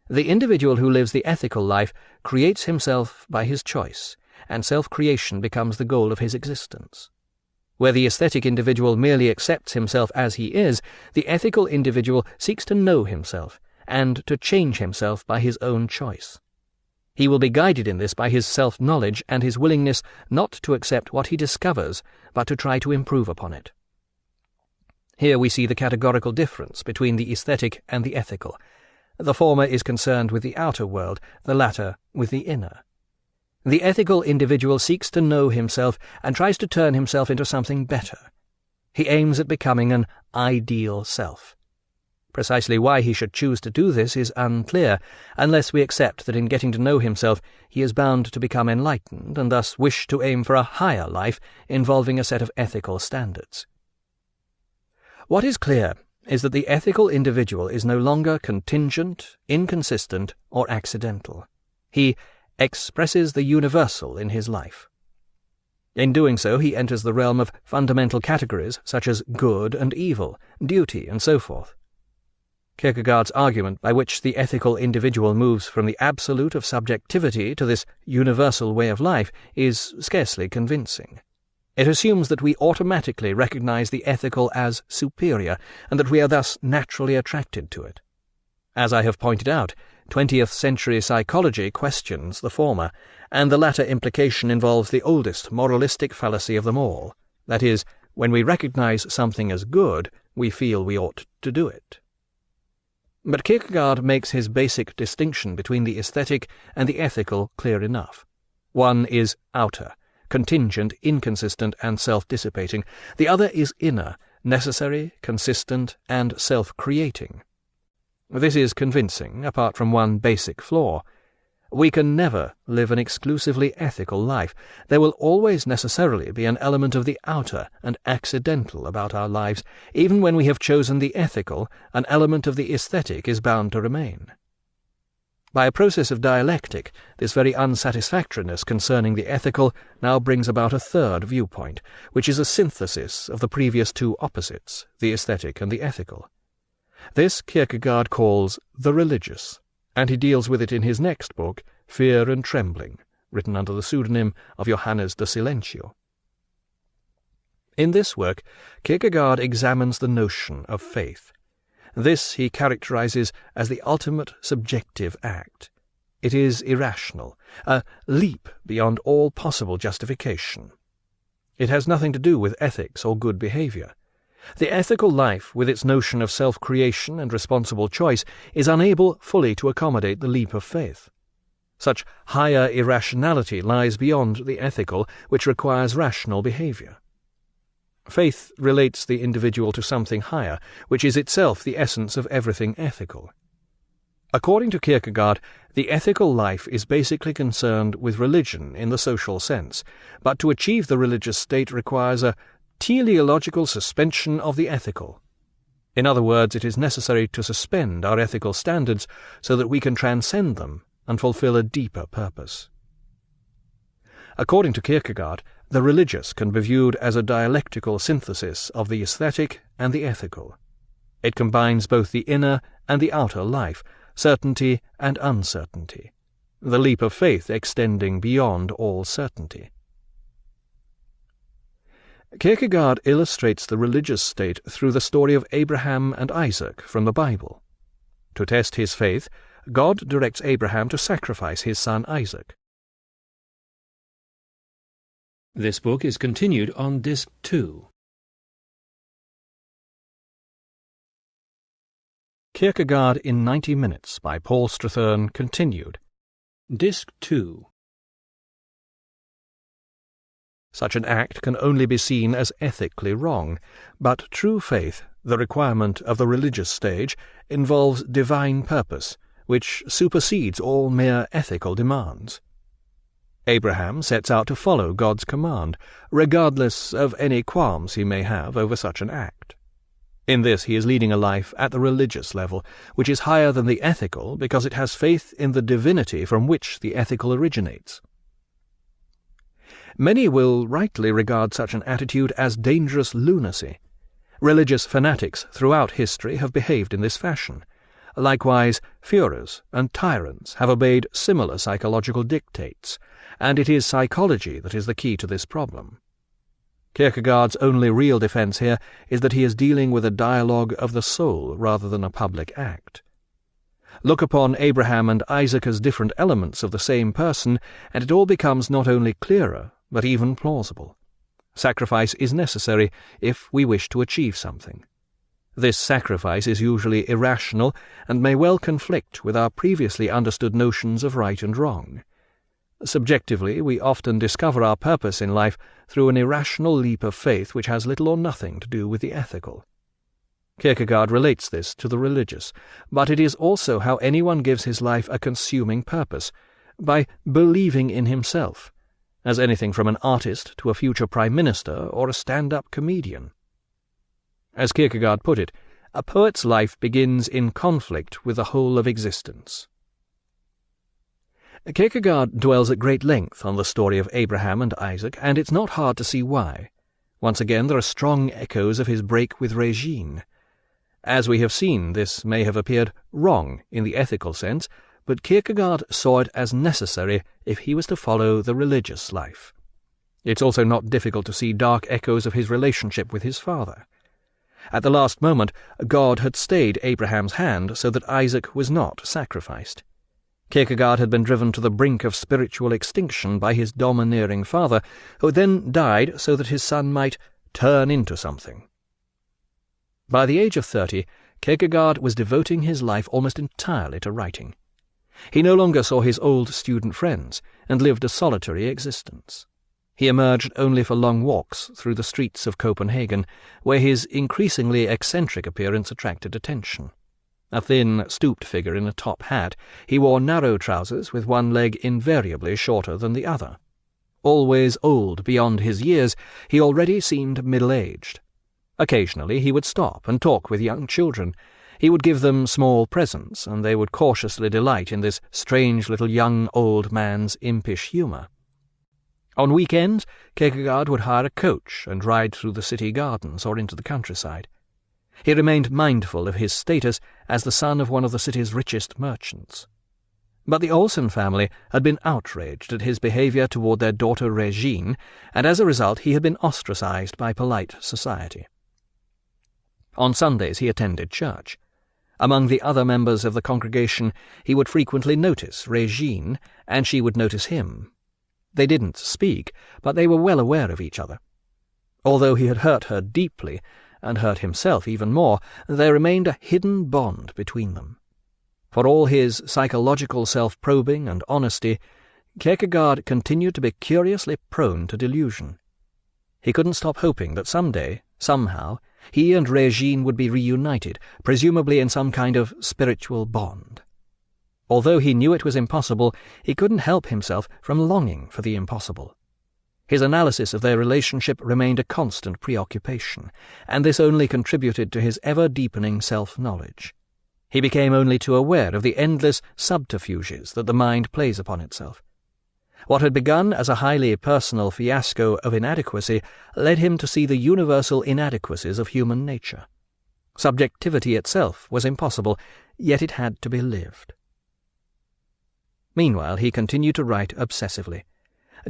The individual who lives the ethical life creates himself by his choice, and self-creation becomes the goal of his existence. Where the aesthetic individual merely accepts himself as he is, the ethical individual seeks to know himself, and to change himself by his own choice. He will be guided in this by his self-knowledge and his willingness not to accept what he discovers, but to try to improve upon it. Here we see the categorical difference between the aesthetic and the ethical. The former is concerned with the outer world, the latter with the inner. The ethical individual seeks to know himself and tries to turn himself into something better. He aims at becoming an ideal self. Precisely why he should choose to do this is unclear, unless we accept that in getting to know himself he is bound to become enlightened and thus wish to aim for a higher life involving a set of ethical standards. What is clear is that the ethical individual is no longer contingent, inconsistent, or accidental. He expresses the universal in his life. In doing so, he enters the realm of fundamental categories such as good and evil, duty, and so forth. Kierkegaard's argument by which the ethical individual moves from the absolute of subjectivity to this universal way of life is scarcely convincing. It assumes that we automatically recognize the ethical as superior, and that we are thus naturally attracted to it. As I have pointed out, 20th century psychology questions the former, and the latter implication involves the oldest moralistic fallacy of them all. That is, when we recognize something as good, we feel we ought to do it. But Kierkegaard makes his basic distinction between the aesthetic and the ethical clear enough. One is outer, contingent, inconsistent, and self-dissipating. The other is inner, necessary, consistent, and self-creating. This is convincing, apart from one basic flaw. We can never live an exclusively ethical life. There will always necessarily be an element of the outer and accidental about our lives. Even when we have chosen the ethical, an element of the aesthetic is bound to remain. By a process of dialectic, this very unsatisfactoriness concerning the ethical now brings about a third viewpoint, which is a synthesis of the previous two opposites, the aesthetic and the ethical. This Kierkegaard calls the religious, and he deals with it in his next book, Fear and Trembling, written under the pseudonym of Johannes de Silentio. In this work, Kierkegaard examines the notion of faith. This he characterizes as the ultimate subjective act. It is irrational, a leap beyond all possible justification. It has nothing to do with ethics or good behavior. The ethical life, with its notion of self-creation and responsible choice, is unable fully to accommodate the leap of faith. Such higher irrationality lies beyond the ethical, which requires rational behavior. Faith relates the individual to something higher, which is itself the essence of everything ethical. According to Kierkegaard, the ethical life is basically concerned with religion in the social sense, but to achieve the religious state requires a teleological suspension of the ethical. In other words, it is necessary to suspend our ethical standards so that we can transcend them and fulfill a deeper purpose. According to Kierkegaard, the religious can be viewed as a dialectical synthesis of the aesthetic and the ethical. It combines both the inner and the outer life, certainty and uncertainty, the leap of faith extending beyond all certainty. Kierkegaard illustrates the religious state through the story of Abraham and Isaac from the Bible. To test his faith, God directs Abraham to sacrifice his son Isaac. This book is continued on Disc 2. Kierkegaard in 90 Minutes by Paul Strathern continued. Disc 2. Such an act can only be seen as ethically wrong, but true faith, the requirement of the religious stage, involves divine purpose, which supersedes all mere ethical demands. Abraham sets out to follow God's command, regardless of any qualms he may have over such an act. In this he is leading a life at the religious level, which is higher than the ethical because it has faith in the divinity from which the ethical originates. Many will rightly regard such an attitude as dangerous lunacy. Religious fanatics throughout history have behaved in this fashion. Likewise, Führers and tyrants have obeyed similar psychological dictates, and it is psychology that is the key to this problem. Kierkegaard's only real defense here is that he is dealing with a dialogue of the soul rather than a public act. Look upon Abraham and Isaac as different elements of the same person, and it all becomes not only clearer, but even plausible. Sacrifice is necessary if we wish to achieve something. This sacrifice is usually irrational and may well conflict with our previously understood notions of right and wrong. Subjectively, we often discover our purpose in life through an irrational leap of faith which has little or nothing to do with the ethical. Kierkegaard relates this to the religious, but it is also how anyone gives his life a consuming purpose, by believing in himself, as anything from an artist to a future prime minister or a stand-up comedian. As Kierkegaard put it, a poet's life begins in conflict with the whole of existence. Kierkegaard dwells at great length on the story of Abraham and Isaac, and it's not hard to see why. Once again, there are strong echoes of his break with Regine. As we have seen, this may have appeared wrong in the ethical sense, but Kierkegaard saw it as necessary if he was to follow the religious life. It's also not difficult to see dark echoes of his relationship with his father. At the last moment, God had stayed Abraham's hand so that Isaac was not sacrificed. Kierkegaard had been driven to the brink of spiritual extinction by his domineering father, who then died so that his son might turn into something. By the age of 30, Kierkegaard was devoting his life almost entirely to writing. He no longer saw his old student friends, and lived a solitary existence. He emerged only for long walks through the streets of Copenhagen, where his increasingly eccentric appearance attracted attention. A thin, stooped figure in a top hat, he wore narrow trousers with one leg invariably shorter than the other. Always old beyond his years, he already seemed middle-aged. Occasionally he would stop and talk with young children. He would give them small presents, and they would cautiously delight in this strange little young old man's impish humour. On weekends, Kierkegaard would hire a coach and ride through the city gardens or into the countryside. He remained mindful of his status as the son of one of the city's richest merchants. But the Olsen family had been outraged at his behaviour toward their daughter Regine, and as a result he had been ostracized by polite society. On Sundays he attended church. Among the other members of the congregation he would frequently notice Regine, and she would notice him. They didn't speak, but they were well aware of each other. Although he had hurt her deeply, and hurt himself even more, there remained a hidden bond between them. For all his psychological self-probing and honesty, Kierkegaard continued to be curiously prone to delusion. He couldn't stop hoping that someday, somehow, he and Regine would be reunited, presumably in some kind of spiritual bond. Although he knew it was impossible, he couldn't help himself from longing for the impossible. His analysis of their relationship remained a constant preoccupation, and this only contributed to his ever-deepening self-knowledge. He became only too aware of the endless subterfuges that the mind plays upon itself. What had begun as a highly personal fiasco of inadequacy led him to see the universal inadequacies of human nature. Subjectivity itself was impossible, yet it had to be lived. Meanwhile, he continued to write obsessively.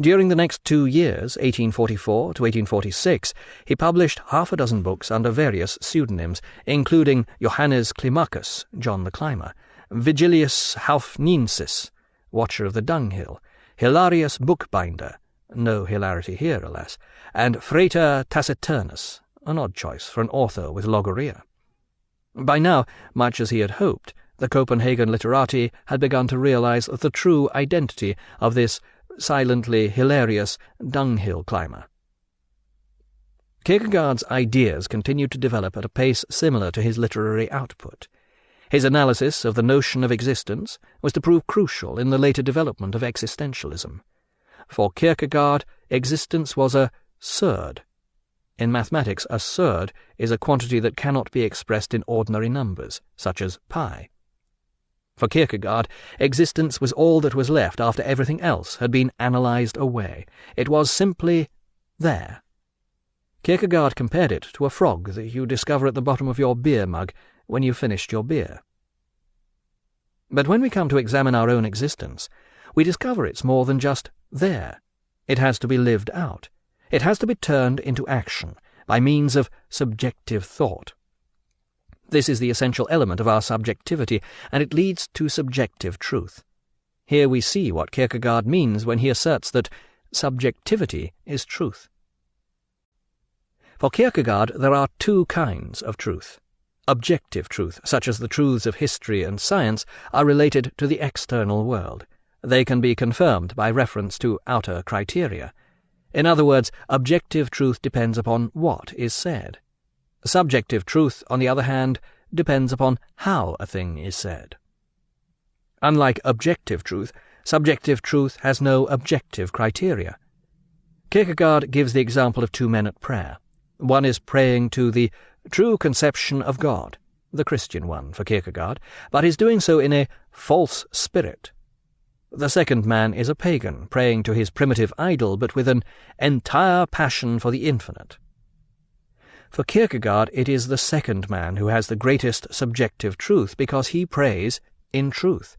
During the next 2 years, 1844 to 1846, he published half a dozen books under various pseudonyms, including Johannes Climacus, John the Climber, Vigilius Haufniensis, Watcher of the Dunghill, Hilarius Bookbinder, no hilarity here, alas, and Frater Taciturnus, an odd choice for an author with logorrhea. By now, much as he had hoped, the Copenhagen literati had begun to realize the true identity of this silently hilarious dunghill climber. Kierkegaard's ideas continued to develop at a pace similar to his literary output. His analysis of the notion of existence was to prove crucial in the later development of existentialism. For Kierkegaard, existence was a surd. In mathematics, a surd is a quantity that cannot be expressed in ordinary numbers, such as pi. For Kierkegaard, existence was all that was left after everything else had been analysed away. It was simply there. Kierkegaard compared it to a frog that you discover at the bottom of your beer mug when you've finished your beer. But when we come to examine our own existence, we discover it's more than just there. It has to be lived out. It has to be turned into action by means of subjective thought. This is the essential element of our subjectivity, and it leads to subjective truth. Here we see what Kierkegaard means when he asserts that subjectivity is truth. For Kierkegaard, there are two kinds of truth. Objective truth, such as the truths of history and science, are related to the external world. They can be confirmed by reference to outer criteria. In other words, objective truth depends upon what is said. Subjective truth, on the other hand, depends upon how a thing is said. Unlike objective truth, subjective truth has no objective criteria. Kierkegaard gives the example of two men at prayer. One is praying to the true conception of God, the Christian one for Kierkegaard, but is doing so in a false spirit. The second man is a pagan, praying to his primitive idol, but with an entire passion for the infinite. For Kierkegaard, it is the second man who has the greatest subjective truth, because he prays in truth.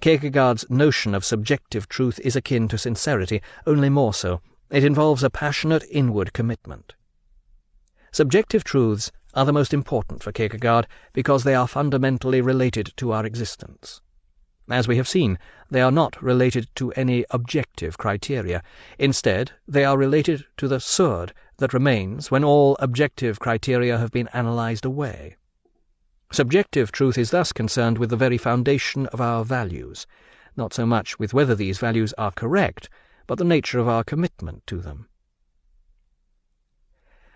Kierkegaard's notion of subjective truth is akin to sincerity, only more so. It involves a passionate inward commitment. Subjective truths are the most important for Kierkegaard because they are fundamentally related to our existence. As we have seen, they are not related to any objective criteria. Instead, they are related to the surd that remains when all objective criteria have been analysed away. Subjective truth is thus concerned with the very foundation of our values, not so much with whether these values are correct, but the nature of our commitment to them.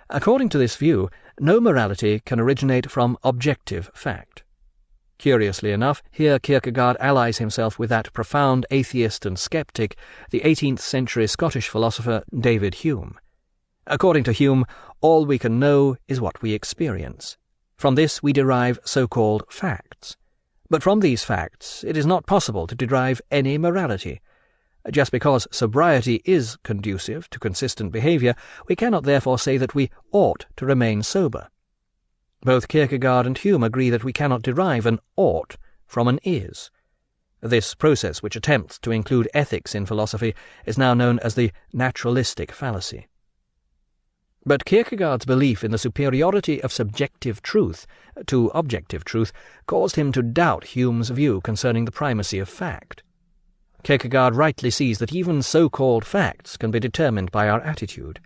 According to this view, no morality can originate from objective fact. Curiously enough, here Kierkegaard allies himself with that profound atheist and sceptic, the 18th-century Scottish philosopher David Hume. According to Hume, all we can know is what we experience. From this we derive so-called facts. But from these facts it is not possible to derive any morality. Just because sobriety is conducive to consistent behaviour, we cannot therefore say that we ought to remain sober. Both Kierkegaard and Hume agree that we cannot derive an ought from an is. This process, which attempts to include ethics in philosophy, is now known as the naturalistic fallacy. But Kierkegaard's belief in the superiority of subjective truth to objective truth caused him to doubt Hume's view concerning the primacy of fact. Kierkegaard rightly sees that even so-called facts can be determined by our attitude.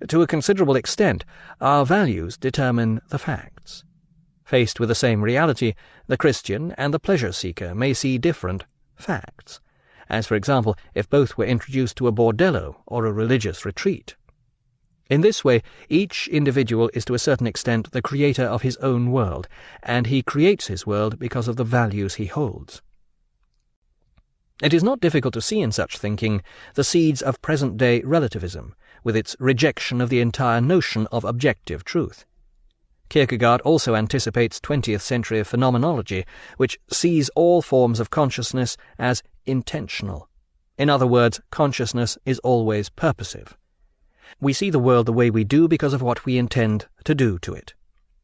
To a considerable extent, our values determine the facts. Faced with the same reality, the Christian and the pleasure-seeker may see different facts, as, for example, if both were introduced to a bordello or a religious retreat. In this way, each individual is to a certain extent the creator of his own world, and he creates his world because of the values he holds. It is not difficult to see in such thinking the seeds of present-day relativism, with its rejection of the entire notion of objective truth. Kierkegaard also anticipates 20th-century phenomenology, which sees all forms of consciousness as intentional. In other words, consciousness is always purposive. We see the world the way we do because of what we intend to do to it.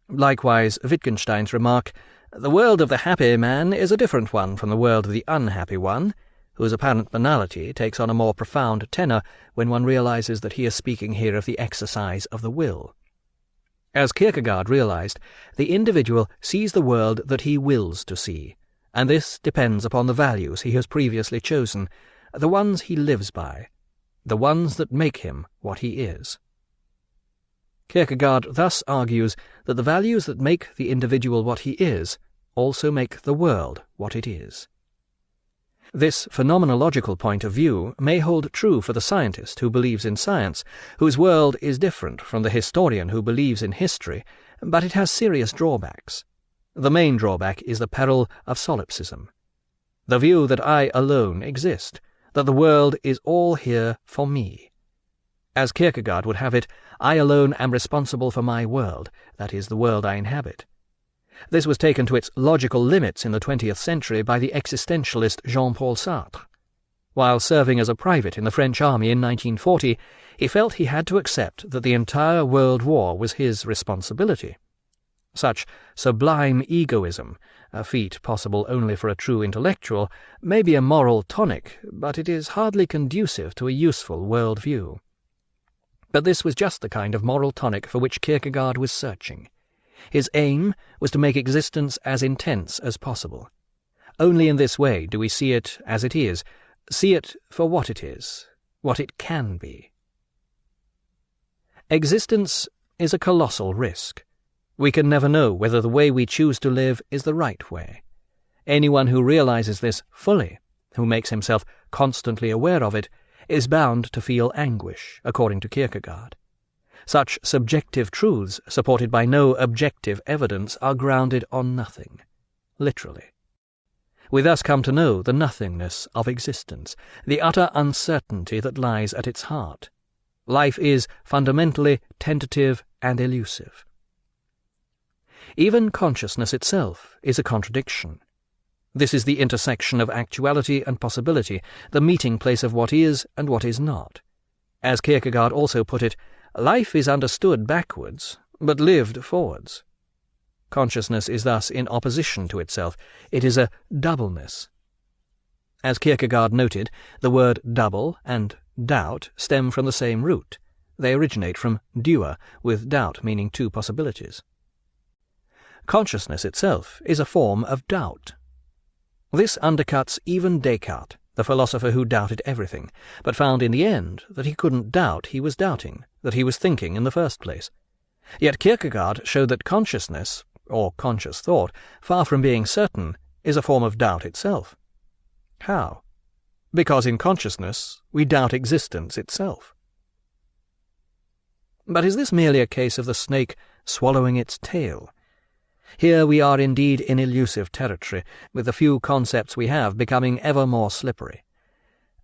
Likewise, Wittgenstein's remark, "The world of the happy man is a different one from the world of the unhappy one," whose apparent banality takes on a more profound tenor when one realizes that he is speaking here of the exercise of the will. As Kierkegaard realized, the individual sees the world that he wills to see, and this depends upon the values he has previously chosen, the ones he lives by, the ones that make him what he is. Kierkegaard thus argues that the values that make the individual what he is also make the world what it is. This phenomenological point of view may hold true for the scientist who believes in science, whose world is different from the historian who believes in history, but it has serious drawbacks. The main drawback is the peril of solipsism. The view that I alone exist, that the world is all here for me. As Kierkegaard would have it, I alone am responsible for my world, that is, the world I inhabit. This was taken to its logical limits in the 20th century by the existentialist Jean-Paul Sartre. While serving as a private in the French army in 1940, he felt he had to accept that the entire world war was his responsibility. Such sublime egoism, a feat possible only for a true intellectual, may be a moral tonic, but it is hardly conducive to a useful world view. But this was just the kind of moral tonic for which Kierkegaard was searching. His aim was to make existence as intense as possible. Only in this way do we see it as it is, see it for what it can be. Existence is a colossal risk. We can never know whether the way we choose to live is the right way. Anyone who realizes this fully, who makes himself constantly aware of it, is bound to feel anguish, according to Kierkegaard. Such subjective truths, supported by no objective evidence, are grounded on nothing, literally. We thus come to know the nothingness of existence, the utter uncertainty that lies at its heart. Life is fundamentally tentative and elusive. Even consciousness itself is a contradiction. This is the intersection of actuality and possibility, the meeting place of what is and what is not. As Kierkegaard also put it, life is understood backwards, but lived forwards. Consciousness is thus in opposition to itself. It is a doubleness. As Kierkegaard noted, the word double and doubt stem from the same root. They originate from duer, with doubt meaning two possibilities. Consciousness itself is a form of doubt. This undercuts even Descartes, the philosopher who doubted everything, but found in the end that he couldn't doubt he was doubting, that he was thinking in the first place. Yet Kierkegaard showed that consciousness, or conscious thought, far from being certain, is a form of doubt itself. How? Because in consciousness we doubt existence itself. But is this merely a case of the snake swallowing its tail? Here we are indeed in elusive territory, with the few concepts we have becoming ever more slippery.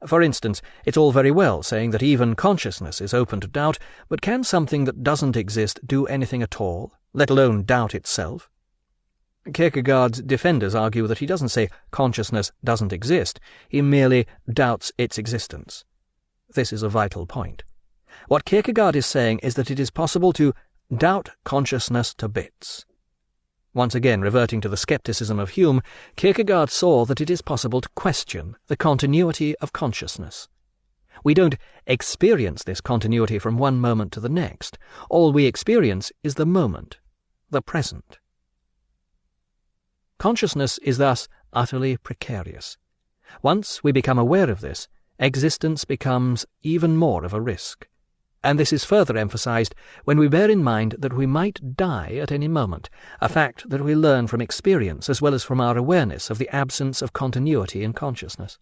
For instance, it's all very well saying that even consciousness is open to doubt, but can something that doesn't exist do anything at all, let alone doubt itself? Kierkegaard's defenders argue that he doesn't say consciousness doesn't exist, he merely doubts its existence. This is a vital point. What Kierkegaard is saying is that it is possible to doubt consciousness to bits. Once again, reverting to the skepticism of Hume, Kierkegaard saw that it is possible to question the continuity of consciousness. We don't experience this continuity from one moment to the next. All we experience is the moment, the present. Consciousness is thus utterly precarious. Once we become aware of this, existence becomes even more of a risk. And this is further emphasized when we bear in mind that we might die at any moment, a fact that we learn from experience as well as from our awareness of the absence of continuity in consciousness.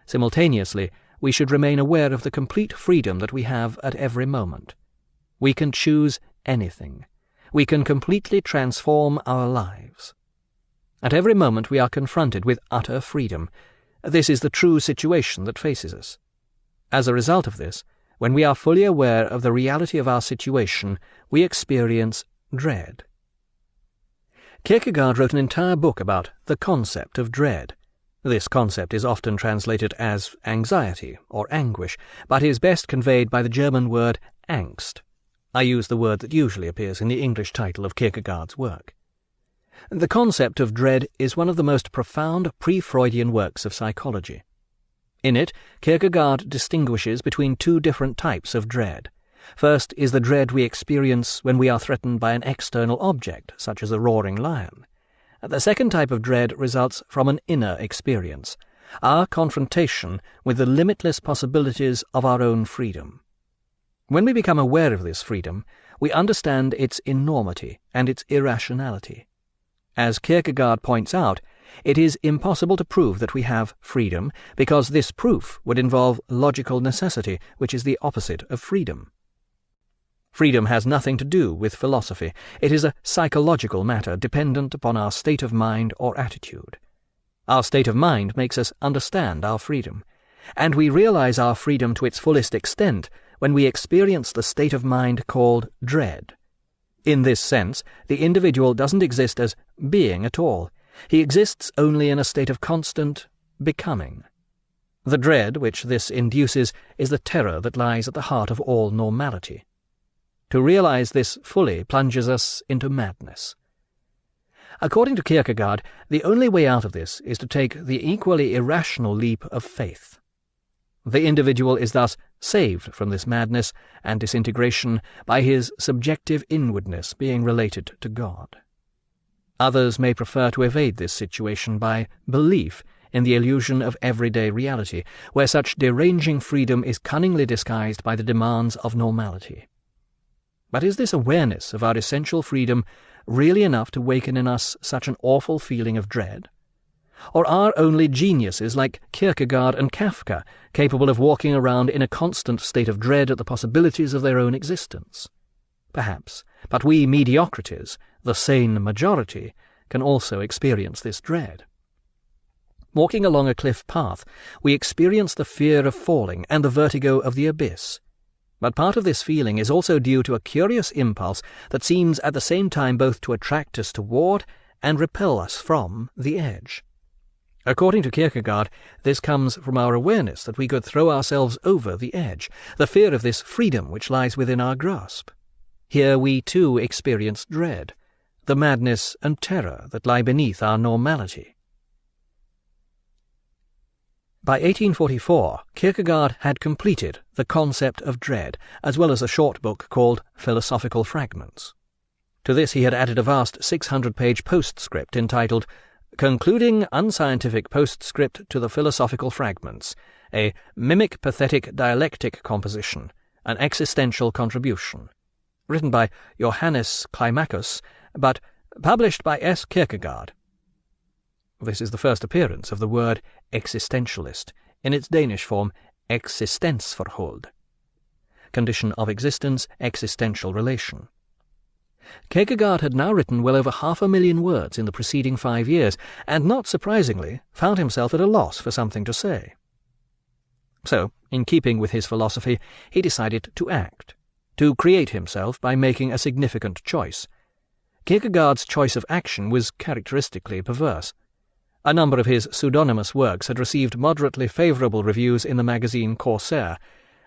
Simultaneously, we should remain aware of the complete freedom that we have at every moment. We can choose anything. We can completely transform our lives. At every moment we are confronted with utter freedom. This is the true situation that faces us. As a result of this, when we are fully aware of the reality of our situation, we experience dread. Kierkegaard wrote an entire book about the concept of dread. This concept is often translated as anxiety or anguish, but is best conveyed by the German word Angst. I use the word that usually appears in the English title of Kierkegaard's work. The concept of dread is one of the most profound pre-Freudian works of psychology. In it, Kierkegaard distinguishes between two different types of dread. First is the dread we experience when we are threatened by an external object, such as a roaring lion. The second type of dread results from an inner experience, our confrontation with the limitless possibilities of our own freedom. When we become aware of this freedom, we understand its enormity and its irrationality. As Kierkegaard points out, it is impossible to prove that we have freedom, because this proof would involve logical necessity, which is the opposite of freedom. Freedom has nothing to do with philosophy. It is a psychological matter dependent upon our state of mind or attitude. Our state of mind makes us understand our freedom. and we realize our freedom to its fullest extent when we experience the state of mind called dread. In this sense, the individual doesn't exist as being at all. He exists only in a state of constant becoming. The dread which this induces is the terror that lies at the heart of all normality. To realize this fully plunges us into madness. According to Kierkegaard, the only way out of this is to take the equally irrational leap of faith. The individual is thus saved from this madness and disintegration by his subjective inwardness being related to God. Others may prefer to evade this situation by belief in the illusion of everyday reality, where such deranging freedom is cunningly disguised by the demands of normality. But is this awareness of our essential freedom really enough to waken in us such an awful feeling of dread? Or are only geniuses like Kierkegaard and Kafka capable of walking around in a constant state of dread at the possibilities of their own existence? Perhaps, but we mediocrities, the sane majority, can also experience this dread. Walking along a cliff path, we experience the fear of falling and the vertigo of the abyss. But part of this feeling is also due to a curious impulse that seems at the same time both to attract us toward and repel us from the edge. According to Kierkegaard, this comes from our awareness that we could throw ourselves over the edge, the fear of this freedom which lies within our grasp. Here we too experience dread, the madness and terror that lie beneath our normality. By 1844, Kierkegaard had completed the concept of dread, as well as a short book called Philosophical Fragments. To this he had added a vast 600-page postscript entitled Concluding Unscientific Postscript to the Philosophical Fragments, a mimic pathetic dialectic composition, an existential contribution, written by Johannes Climacus, but published by S. Kierkegaard. This is the first appearance of the word existentialist, in its Danish form eksistensforhold, condition of existence, existential relation. Kierkegaard had now written well over 500,000 words in the preceding 5 years, and not surprisingly found himself at a loss for something to say. So, in keeping with his philosophy, he decided to act, to create himself by making a significant choice. Kierkegaard's choice of action was characteristically perverse. A number of his pseudonymous works had received moderately favourable reviews in the magazine Corsair.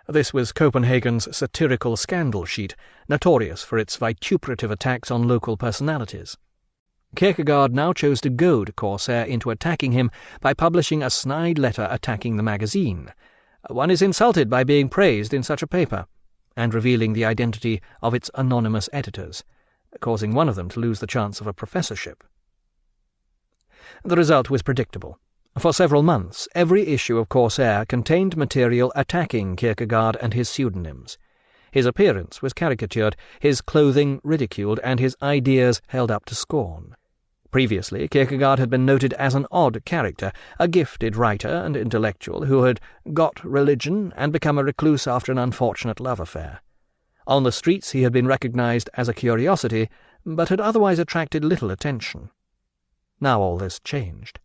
This was Copenhagen's satirical scandal sheet, notorious for its vituperative attacks on local personalities. Kierkegaard now chose to goad Corsair into attacking him by publishing a snide letter attacking the magazine. One is insulted by being praised in such a paper, and revealing the identity of its anonymous editors, causing one of them to lose the chance of a professorship. The result was predictable. For several months, every issue of Corsair contained material attacking Kierkegaard and his pseudonyms. His appearance was caricatured, his clothing ridiculed, and his ideas held up to scorn. Previously, Kierkegaard had been noted as an odd character, a gifted writer and intellectual who had got religion and become a recluse after an unfortunate love affair. On the streets he had been recognized as a curiosity, but had otherwise attracted little attention. Now all this changed.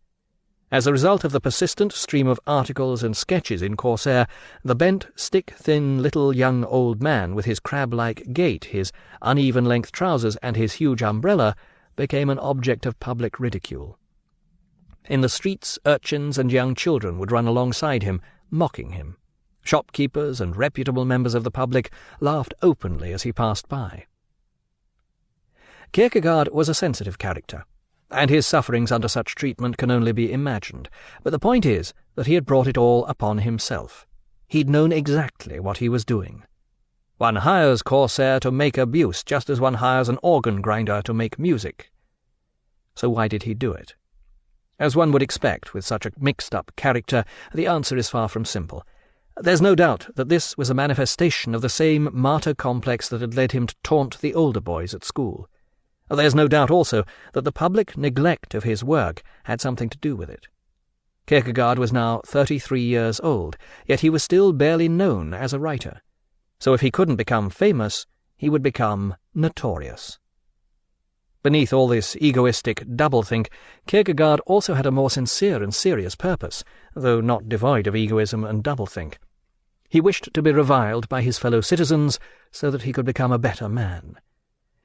As a result of the persistent stream of articles and sketches in Corsair, the bent, stick-thin little young old man with his crab-like gait, his uneven-length trousers, and his huge umbrella became an object of public ridicule. In the streets, urchins and young children would run alongside him, mocking him. Shopkeepers and reputable members of the public laughed openly as he passed by. Kierkegaard was a sensitive character, and his sufferings under such treatment can only be imagined. But the point is that he had brought it all upon himself. He'd known exactly what he was doing. One hires Corsair to make abuse, just as one hires an organ grinder to make music. So why did he do it? As one would expect with such a mixed-up character, the answer is far from simple. There's no doubt that this was a manifestation of the same martyr complex that had led him to taunt the older boys at school. There's no doubt also that the public neglect of his work had something to do with it. Kierkegaard was now 33 years old, yet he was still barely known as a writer. So if he couldn't become famous, he would become notorious. Beneath all this egoistic doublethink, Kierkegaard also had a more sincere and serious purpose, though not devoid of egoism and doublethink. He wished to be reviled by his fellow citizens so that he could become a better man.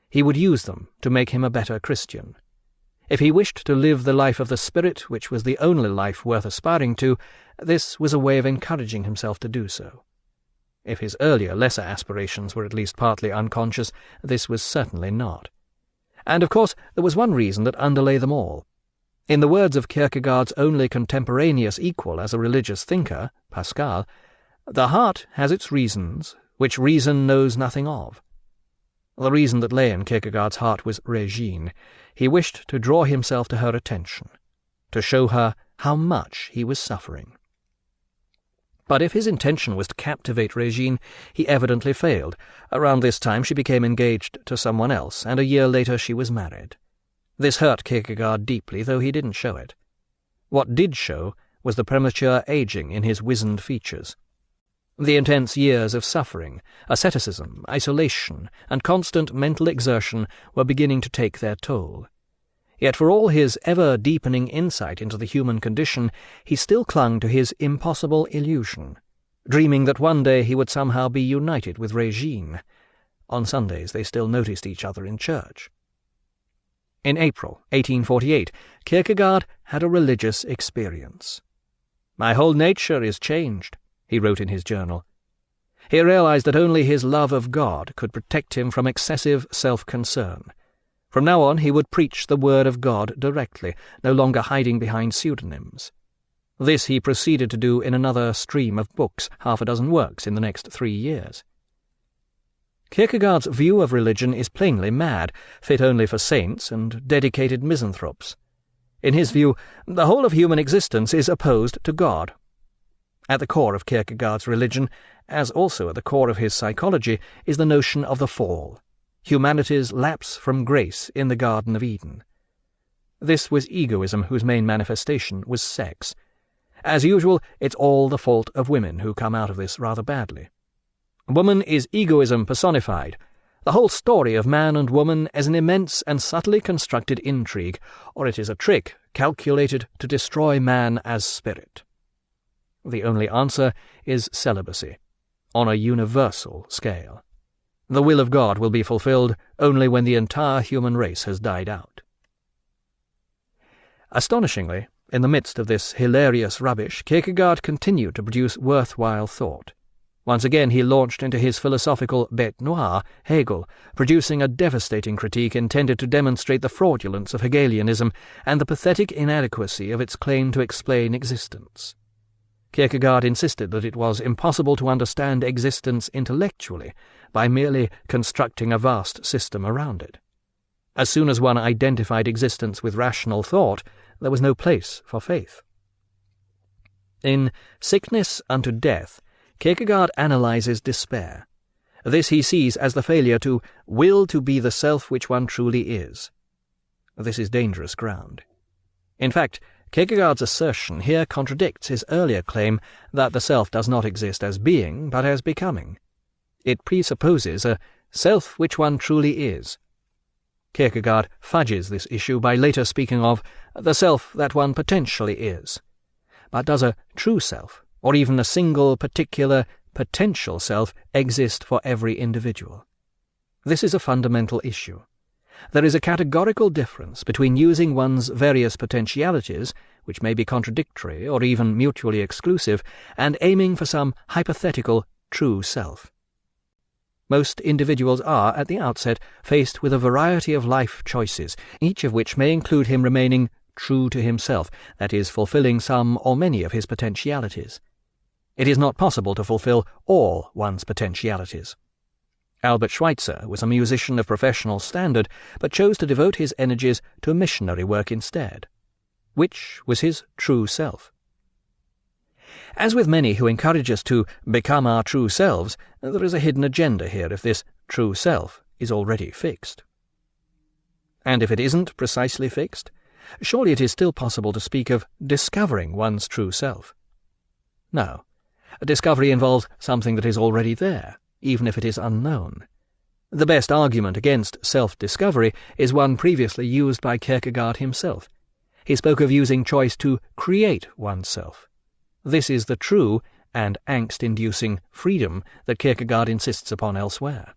He would use them to make him a better Christian. If he wished to live the life of the spirit, which was the only life worth aspiring to, this was a way of encouraging himself to do so. If his earlier, lesser aspirations were at least partly unconscious, this was certainly not. And of course there was one reason that underlay them all. In the words of Kierkegaard's only contemporaneous equal as a religious thinker, Pascal, "The heart has its reasons, which reason knows nothing of." The reason that lay in Kierkegaard's heart was Regine. He wished to draw himself to her attention, to show her how much he was suffering. But if his intention was to captivate Regine, he evidently failed. Around this time she became engaged to someone else, and a year later she was married. This hurt Kierkegaard deeply, though he didn't show it. What did show was the premature aging in his wizened features. The intense years of suffering, asceticism, isolation, and constant mental exertion were beginning to take their toll. Yet for all his ever-deepening insight into the human condition, he still clung to his impossible illusion, dreaming that one day he would somehow be united with Regine. On Sundays they still noticed each other in church. In April 1848, Kierkegaard had a religious experience. "My whole nature is changed," he wrote in his journal. He realized that only his love of God could protect him from excessive self-concern. From now on he would preach the word of God directly, no longer hiding behind pseudonyms. This he proceeded to do in another stream of books, 6 works in the next 3 years. Kierkegaard's view of religion is plainly mad, fit only for saints and dedicated misanthropes. In his view, the whole of human existence is opposed to God. At the core of Kierkegaard's religion, as also at the core of his psychology, is the notion of the fall, humanity's lapse from grace in the Garden of Eden. This was egoism whose main manifestation was sex. As usual, it's all the fault of women who come out of this rather badly. Woman is egoism personified. The whole story of man and woman is an immense and subtly constructed intrigue, or it is a trick calculated to destroy man as spirit. The only answer is celibacy, on a universal scale. The will of God will be fulfilled only when the entire human race has died out. Astonishingly, in the midst of this hilarious rubbish, Kierkegaard continued to produce worthwhile thought. Once again he launched into his philosophical bête noire, Hegel, producing a devastating critique intended to demonstrate the fraudulence of Hegelianism and the pathetic inadequacy of its claim to explain existence. Kierkegaard insisted that it was impossible to understand existence intellectually by merely constructing a vast system around it. As soon as one identified existence with rational thought, there was no place for faith. In Sickness unto Death, Kierkegaard analyzes despair. This he sees as the failure to will to be the self which one truly is. This is dangerous ground. In fact, Kierkegaard's assertion here contradicts his earlier claim that the self does not exist as being, but as becoming. It presupposes a self which one truly is. Kierkegaard fudges this issue by later speaking of the self that one potentially is. But does a true self, or even a single particular potential self, exist for every individual? This is a fundamental issue. There is a categorical difference between using one's various potentialities, which may be contradictory or even mutually exclusive, and aiming for some hypothetical true self. Most individuals are, at the outset, faced with a variety of life choices, each of which may include him remaining true to himself, that is, fulfilling some or many of his potentialities. It is not possible to fulfill all one's potentialities. Albert Schweitzer was a musician of professional standard, but chose to devote his energies to missionary work instead. Which was his true self? As with many who encourage us to become our true selves, there is a hidden agenda here if this true self is already fixed. And if it isn't precisely fixed, surely it is still possible to speak of discovering one's true self. No, a discovery involves something that is already there, even if it is unknown. The best argument against self-discovery is one previously used by Kierkegaard himself. He spoke of using choice to create oneself. This is the true and angst-inducing freedom that Kierkegaard insists upon elsewhere.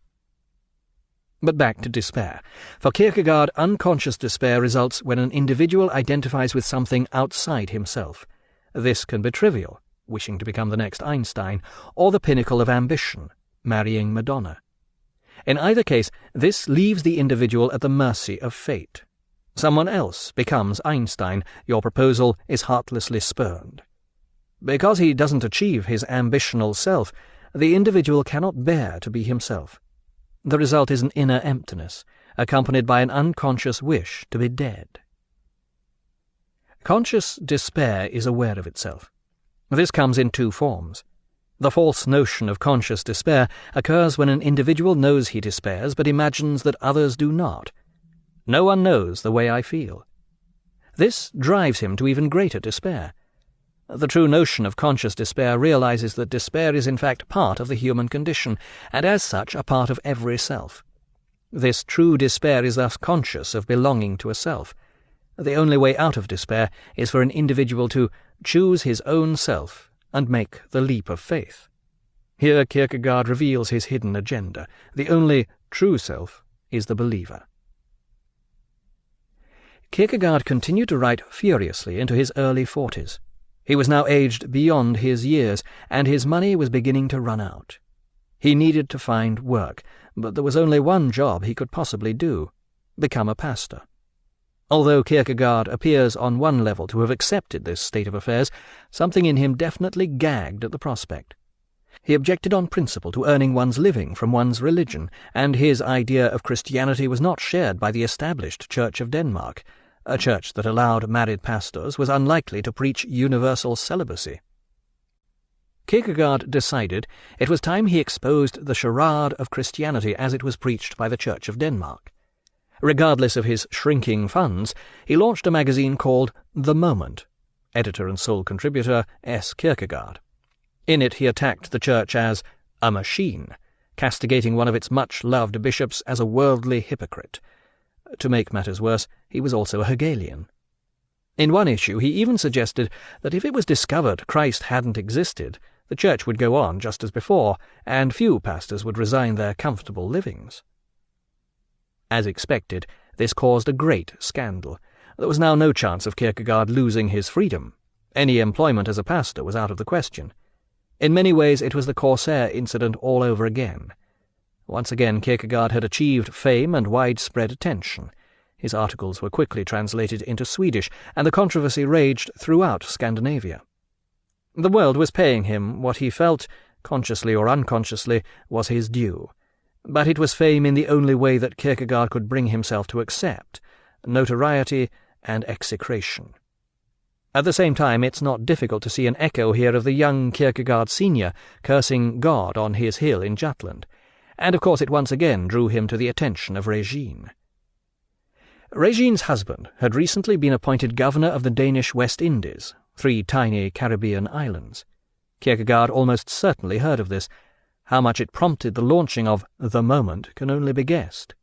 But back to despair. For Kierkegaard, unconscious despair results when an individual identifies with something outside himself. This can be trivial, wishing to become the next Einstein, or the pinnacle of ambition, marrying Madonna. In either case, this leaves the individual at the mercy of fate. Someone else becomes Einstein. Your proposal is heartlessly spurned. Because he doesn't achieve his ambitional self, the individual cannot bear to be himself. The result is an inner emptiness, accompanied by an unconscious wish to be dead. Conscious despair is aware of itself. This comes in two forms. The false notion of conscious despair occurs when an individual knows he despairs but imagines that others do not. No one knows the way I feel. This drives him to even greater despair. The true notion of conscious despair realizes that despair is in fact part of the human condition, and as such a part of every self. This true despair is thus conscious of belonging to a self. The only way out of despair is for an individual to choose his own self and make the leap of faith. Here Kierkegaard reveals his hidden agenda. The only true self is the believer. Kierkegaard continued to write furiously into his early 40s. He was now aged beyond his years, and his money was beginning to run out. He needed to find work, but there was only one job he could possibly do: become a pastor. Although Kierkegaard appears on one level to have accepted this state of affairs, something in him definitely gagged at the prospect. He objected on principle to earning one's living from one's religion, and his idea of Christianity was not shared by the established Church of Denmark. A church that allowed married pastors was unlikely to preach universal celibacy. Kierkegaard decided it was time he exposed the charade of Christianity as it was preached by the Church of Denmark. Regardless of his shrinking funds, he launched a magazine called The Moment, editor and sole contributor S. Kierkegaard. In it he attacked the Church as a machine, castigating one of its much-loved bishops as a worldly hypocrite. To make matters worse, he was also a Hegelian. In one issue he even suggested that if it was discovered Christ hadn't existed, the Church would go on just as before, and few pastors would resign their comfortable livings. As expected, this caused a great scandal. There was now no chance of Kierkegaard losing his freedom. Any employment as a pastor was out of the question. In many ways it was the Corsair incident all over again. Once again Kierkegaard had achieved fame and widespread attention. His articles were quickly translated into Swedish, and the controversy raged throughout Scandinavia. The world was paying him what he felt, consciously or unconsciously, was his due. But it was fame in the only way that Kierkegaard could bring himself to accept: notoriety and execration. At the same time, it's not difficult to see an echo here of the young Kierkegaard Sr. cursing God on his hill in Jutland, and of course it once again drew him to the attention of Regine. Regine's husband had recently been appointed governor of the Danish West Indies, 3 tiny Caribbean islands. Kierkegaard almost certainly heard of this. How much it prompted the launching of The Moment can only be guessed.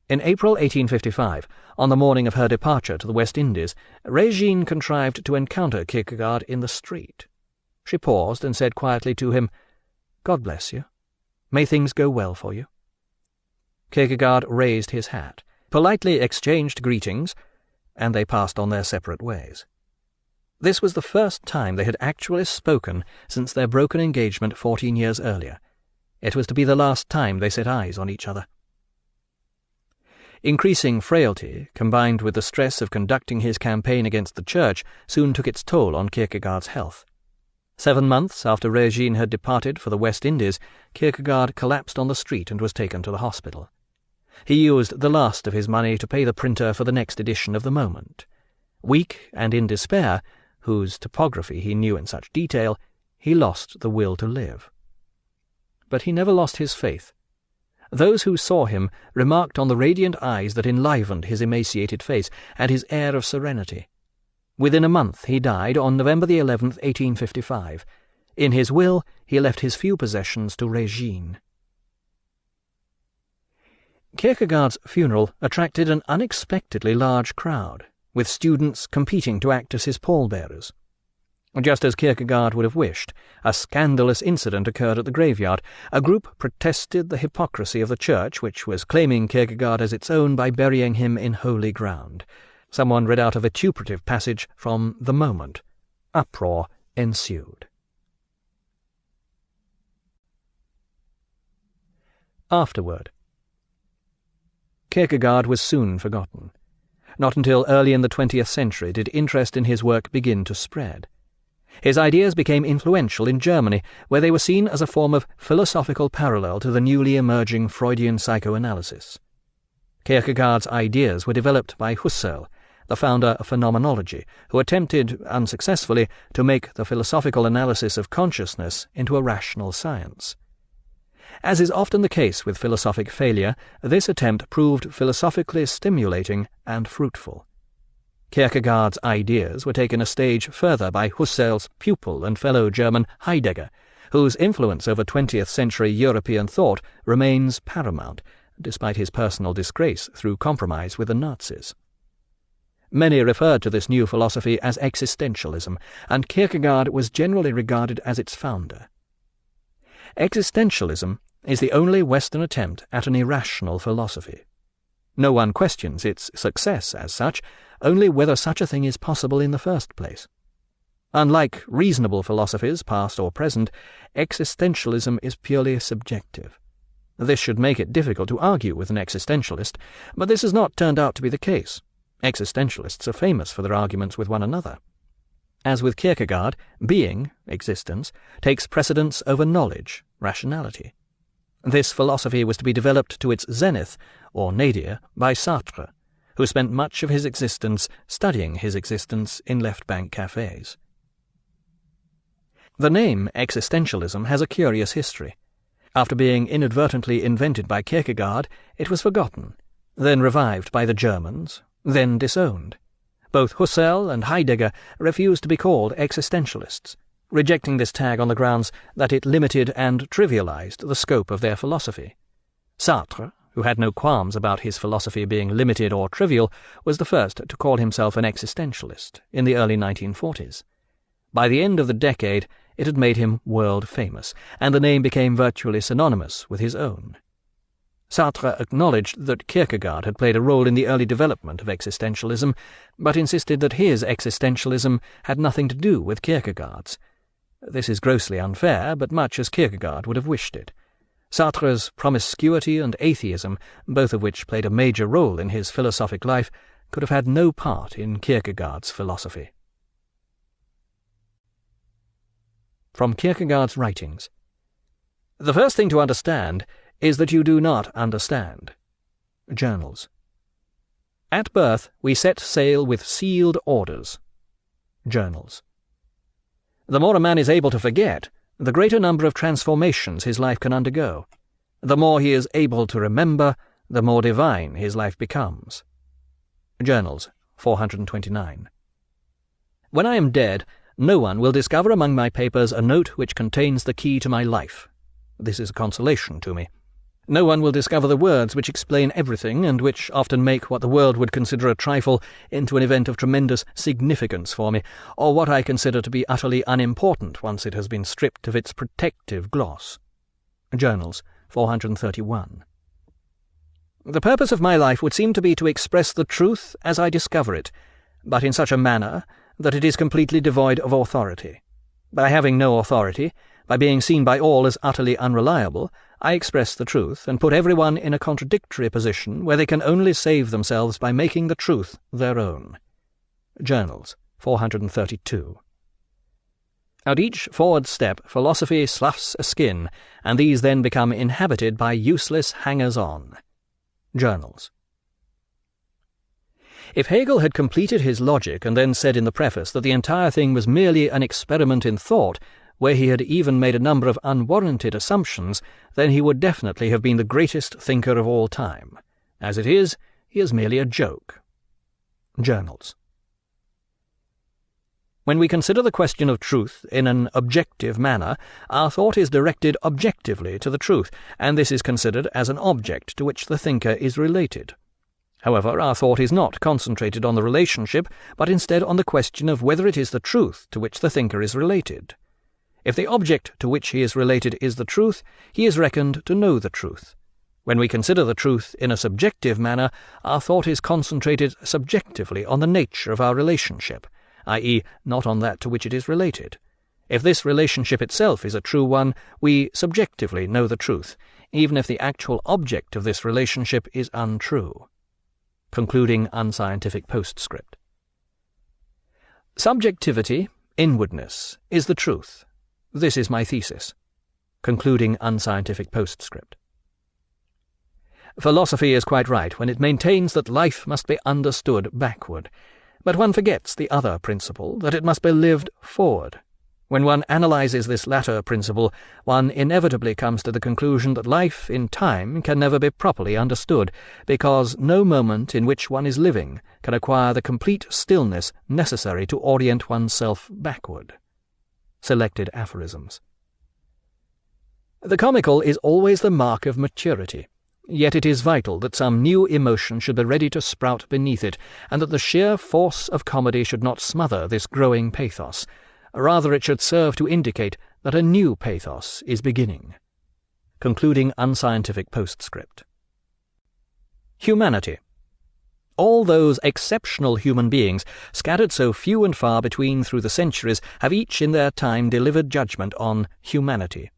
In April 1855, on the morning of her departure to the West Indies, Regine contrived to encounter Kierkegaard in the street. She paused and said quietly to him, "God bless you. May things go well for you." Kierkegaard raised his hat, politely exchanged greetings, and they passed on their separate ways. This was the first time they had actually spoken since their broken engagement 14 years earlier. It was to be the last time they set eyes on each other. Increasing frailty, combined with the stress of conducting his campaign against the Church, soon took its toll on Kierkegaard's health. 7 months after Regine had departed for the West Indies, Kierkegaard collapsed on the street and was taken to the hospital. He used the last of his money to pay the printer for the next edition of The Moment. Weak and in despair, whose topography he knew in such detail, he lost the will to live. But he never lost his faith. Those who saw him remarked on the radiant eyes that enlivened his emaciated face and his air of serenity. Within a month he died on November the 11th, 1855. In his will he left his few possessions to Regine. Kierkegaard's funeral attracted an unexpectedly large crowd, with students competing to act as his pallbearers. Just as Kierkegaard would have wished, a scandalous incident occurred at the graveyard. A group protested the hypocrisy of the church, which was claiming Kierkegaard as its own by burying him in holy ground. Someone read out a vituperative passage from The Moment. Uproar ensued. Afterward. Kierkegaard was soon forgotten. Not until early in the 20th century did interest in his work begin to spread. His ideas became influential in Germany, where they were seen as a form of philosophical parallel to the newly emerging Freudian psychoanalysis. Kierkegaard's ideas were developed by Husserl, the founder of phenomenology, who attempted, unsuccessfully, to make the philosophical analysis of consciousness into a rational science. As is often the case with philosophic failure, this attempt proved philosophically stimulating and fruitful. Kierkegaard's ideas were taken a stage further by Husserl's pupil and fellow German Heidegger, whose influence over 20th-century European thought remains paramount, despite his personal disgrace through compromise with the Nazis. Many referred to this new philosophy as existentialism, and Kierkegaard was generally regarded as its founder. Existentialism is the only Western attempt at an irrational philosophy. No one questions its success as such, only whether such a thing is possible in the first place. Unlike reasonable philosophies, past or present, existentialism is purely subjective. This should make it difficult to argue with an existentialist, but this has not turned out to be the case. Existentialists are famous for their arguments with one another. As with Kierkegaard, being, existence, takes precedence over knowledge, rationality. This philosophy was to be developed to its zenith, or nadir, by Sartre, who spent much of his existence studying his existence in left-bank cafes. The name existentialism has a curious history. After being inadvertently invented by Kierkegaard, it was forgotten, then revived by the Germans, then disowned. Both Husserl and Heidegger refused to be called existentialists, rejecting this tag on the grounds that it limited and trivialized the scope of their philosophy. Sartre, who had no qualms about his philosophy being limited or trivial, was the first to call himself an existentialist in the early 1940s. By the end of the decade, it had made him world-famous, and the name became virtually synonymous with his own. Sartre acknowledged that Kierkegaard had played a role in the early development of existentialism, but insisted that his existentialism had nothing to do with Kierkegaard's. This is grossly unfair, but much as Kierkegaard would have wished it. Sartre's promiscuity and atheism, both of which played a major role in his philosophic life, could have had no part in Kierkegaard's philosophy. From Kierkegaard's writings. The first thing to understand is that you do not understand. Journals. At birth we set sail with sealed orders. Journals. The more a man is able to forget, the greater number of transformations his life can undergo. The more he is able to remember, the more divine his life becomes. Journals, 429. When I am dead, no one will discover among my papers a note which contains the key to my life. This is a consolation to me. No one will discover the words which explain everything and which often make what the world would consider a trifle into an event of tremendous significance for me, or what I consider to be utterly unimportant once it has been stripped of its protective gloss. Journals, 431. The purpose of my life would seem to be to express the truth as I discover it, but in such a manner that it is completely devoid of authority. By having no authority, by being seen by all as utterly unreliable, I express the truth and put everyone in a contradictory position where they can only save themselves by making the truth their own. Journals, 432. At each forward step, philosophy sloughs a skin, and these then become inhabited by useless hangers-on. Journals. If Hegel had completed his logic and then said in the preface that the entire thing was merely an experiment in thought, where he had even made a number of unwarranted assumptions, then he would definitely have been the greatest thinker of all time. As it is, he is merely a joke. Journals. When we consider the question of truth in an objective manner, our thought is directed objectively to the truth, and this is considered as an object to which the thinker is related. However, our thought is not concentrated on the relationship, but instead on the question of whether it is the truth to which the thinker is related. If the object to which he is related is the truth, he is reckoned to know the truth. When we consider the truth in a subjective manner, our thought is concentrated subjectively on the nature of our relationship, i.e., not on that to which it is related. If this relationship itself is a true one, we subjectively know the truth, even if the actual object of this relationship is untrue. Concluding unscientific postscript. Subjectivity, inwardness, is the truth. This is my thesis. Concluding unscientific postscript. Philosophy is quite right when it maintains that life must be understood backward, but one forgets the other principle, that it must be lived forward. When one analyzes this latter principle, one inevitably comes to the conclusion that life in time can never be properly understood, because no moment in which one is living can acquire the complete stillness necessary to orient oneself backward. Selected aphorisms. The comical is always the mark of maturity. Yet it is vital that some new emotion should be ready to sprout beneath it, and that the sheer force of comedy should not smother this growing pathos. Rather, it should serve to indicate that a new pathos is beginning. Concluding unscientific postscript. Humanity. All those exceptional human beings, scattered so few and far between through the centuries, have each in their time delivered judgment on humanity.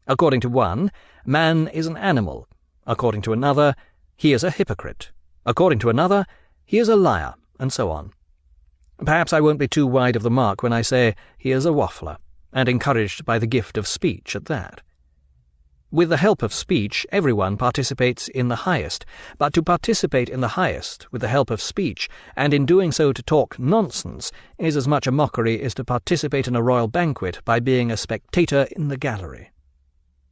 According to one, man is an animal. According to another, he is a hypocrite. According to another, he is a liar, and so on. Perhaps I won't be too wide of the mark when I say he is a waffler, and encouraged by the gift of speech at that. With the help of speech, everyone participates in the highest, but to participate in the highest with the help of speech, and in doing so to talk nonsense, is as much a mockery as to participate in a royal banquet by being a spectator in the gallery.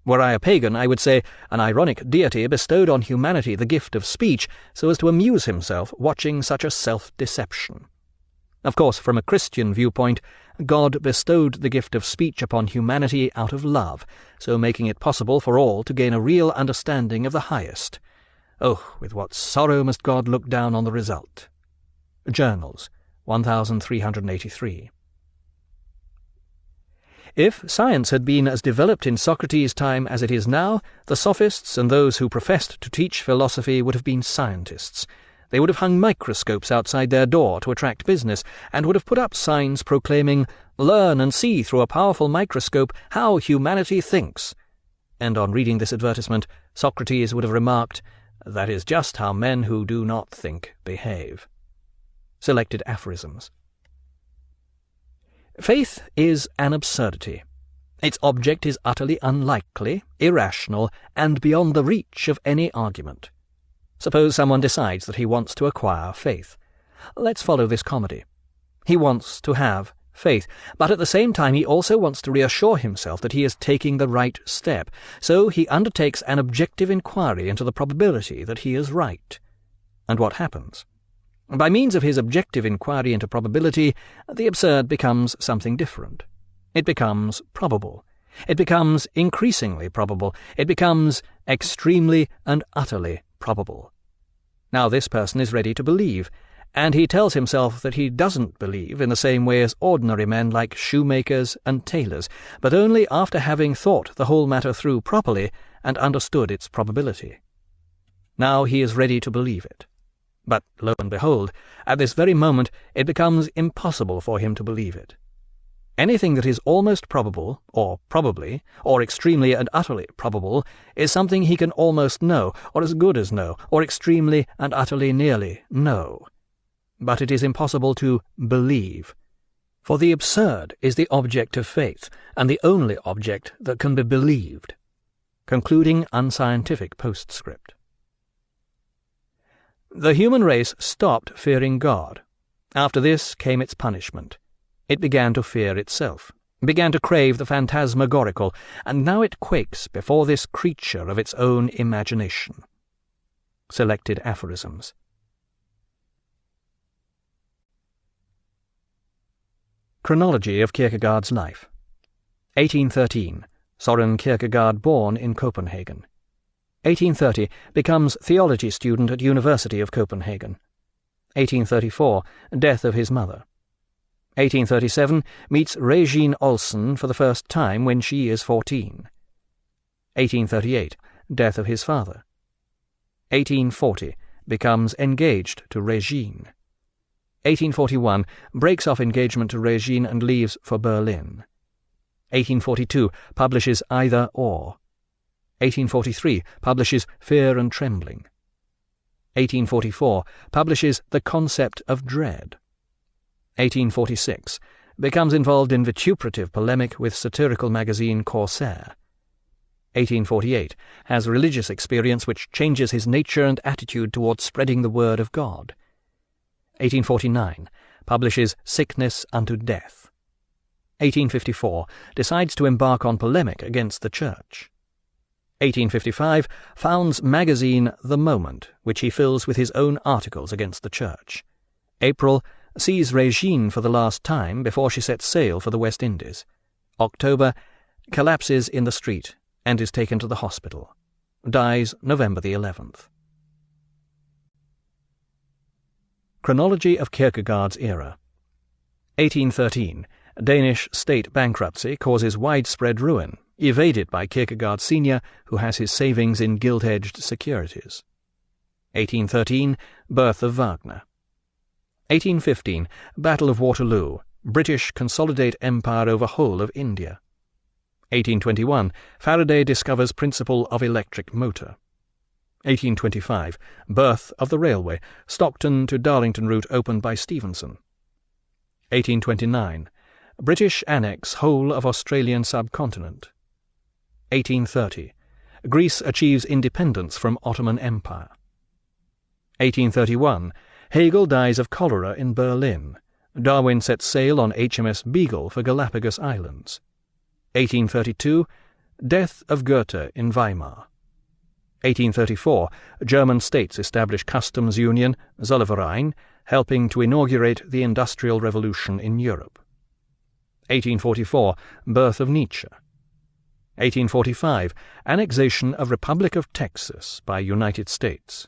Were I a pagan, I would say an ironic deity bestowed on humanity the gift of speech so as to amuse himself watching such a self-deception. Of course, from a Christian viewpoint, God bestowed the gift of speech upon humanity out of love, so making it possible for all to gain a real understanding of the highest. Oh, with what sorrow must God look down on the result. Journals, 1383. If science had been as developed in Socrates' time as it is now, the sophists and those who professed to teach philosophy would have been scientists. They would have hung microscopes outside their door to attract business, and would have put up signs proclaiming, "Learn and see through a powerful microscope how humanity thinks." And on reading this advertisement, Socrates would have remarked, "That is just how men who do not think behave." Selected aphorisms. Faith is an absurdity. Its object is utterly unlikely, irrational, and beyond the reach of any argument. Suppose someone decides that he wants to acquire faith. Let's follow this comedy. He wants to have faith, but at the same time he also wants to reassure himself that he is taking the right step, so he undertakes an objective inquiry into the probability that he is right. And what happens? By means of his objective inquiry into probability, the absurd becomes something different. It becomes probable. It becomes increasingly probable. It becomes extremely and utterly probable. Now this person is ready to believe, and he tells himself that he doesn't believe in the same way as ordinary men like shoemakers and tailors, but only after having thought the whole matter through properly and understood its probability. Now he is ready to believe it. But, lo and behold, at this very moment it becomes impossible for him to believe it. Anything that is almost probable, or probably, or extremely and utterly probable, is something he can almost know, or as good as know, or extremely and utterly nearly know. But it is impossible to believe. For the absurd is the object of faith, and the only object that can be believed. Concluding unscientific postscript. The human race stopped fearing God. After this came its punishment. It began to fear itself, began to crave the phantasmagorical, and now it quakes before this creature of its own imagination. Selected aphorisms. Chronology of Kierkegaard's life. 1813. Søren Kierkegaard born in Copenhagen. 1830. Becomes theology student at University of Copenhagen. 1834. Death of his mother. 1837. Meets Regine Olsen for the first time when she is 14. 1838. Death of his father. 1840. Becomes engaged to Regine. 1841. Breaks off engagement to Regine and leaves for Berlin. 1842. Publishes Either Or. 1843. Publishes Fear and Trembling. 1844. Publishes The Concept of Dread. 1846. Becomes involved in vituperative polemic with satirical magazine Corsair. 1848. Has religious experience which changes his nature and attitude towards spreading the word of God. 1849. Publishes Sickness unto Death. 1854. Decides to embark on polemic against the Church. 1855. Founds magazine The Moment, which he fills with his own articles against the Church. April. Sees Regine for the last time before she sets sail for the West Indies. October. Collapses in the street and is taken to the hospital. Dies November the 11th. Chronology of Kierkegaard's era. 1813. Danish state bankruptcy causes widespread ruin, evaded by Kierkegaard Sr., who has his savings in gilt-edged securities. 1813. Birth of Wagner. 1815. Battle of Waterloo. British consolidate empire over whole of India. 1821. Faraday discovers principle of electric motor. 1825. Birth of the railway. Stockton to Darlington route opened by Stephenson. 1829. British annex whole of Australian subcontinent. 1830. Greece achieves independence from Ottoman Empire. 1831. Hegel dies of cholera in Berlin. Darwin sets sail on HMS Beagle for Galapagos Islands. 1832. Death of Goethe in Weimar. 1834. German states establish customs union, Zollverein, helping to inaugurate the Industrial Revolution in Europe. 1844. Birth of Nietzsche. 1845. Annexation of Republic of Texas by United States.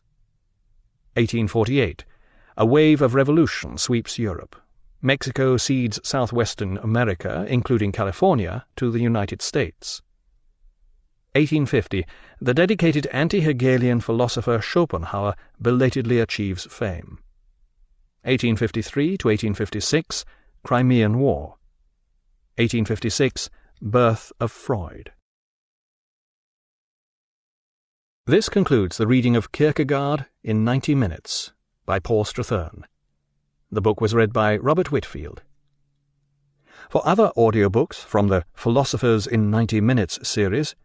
1848. A wave of revolution sweeps Europe. Mexico cedes southwestern America, including California, to the United States. 1850. The dedicated anti-Hegelian philosopher Schopenhauer belatedly achieves fame. 1853 to 1856. Crimean War. 1856. Birth of Freud. This concludes the reading of Kierkegaard in 90 minutes by Paul Strathern. The book was read by Robert Whitfield. For other audiobooks from the Philosophers in 90 Minutes series,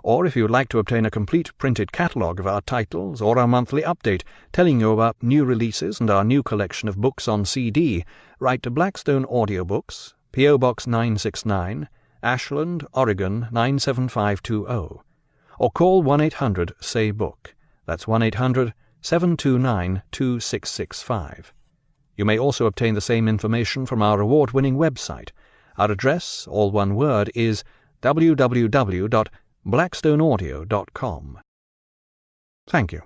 or if you would like to obtain a complete printed catalogue of our titles or our monthly update telling you about new releases and our new collection of books on CD, write to Blackstone Audiobooks, P.O. Box 969, Ashland, Oregon 97520, or call 1-800-SAY-BOOK. That's 1-800-729-2665. You may also obtain the same information from our award-winning website. Our address, all one word, is www.blackstoneaudio.com. Thank you.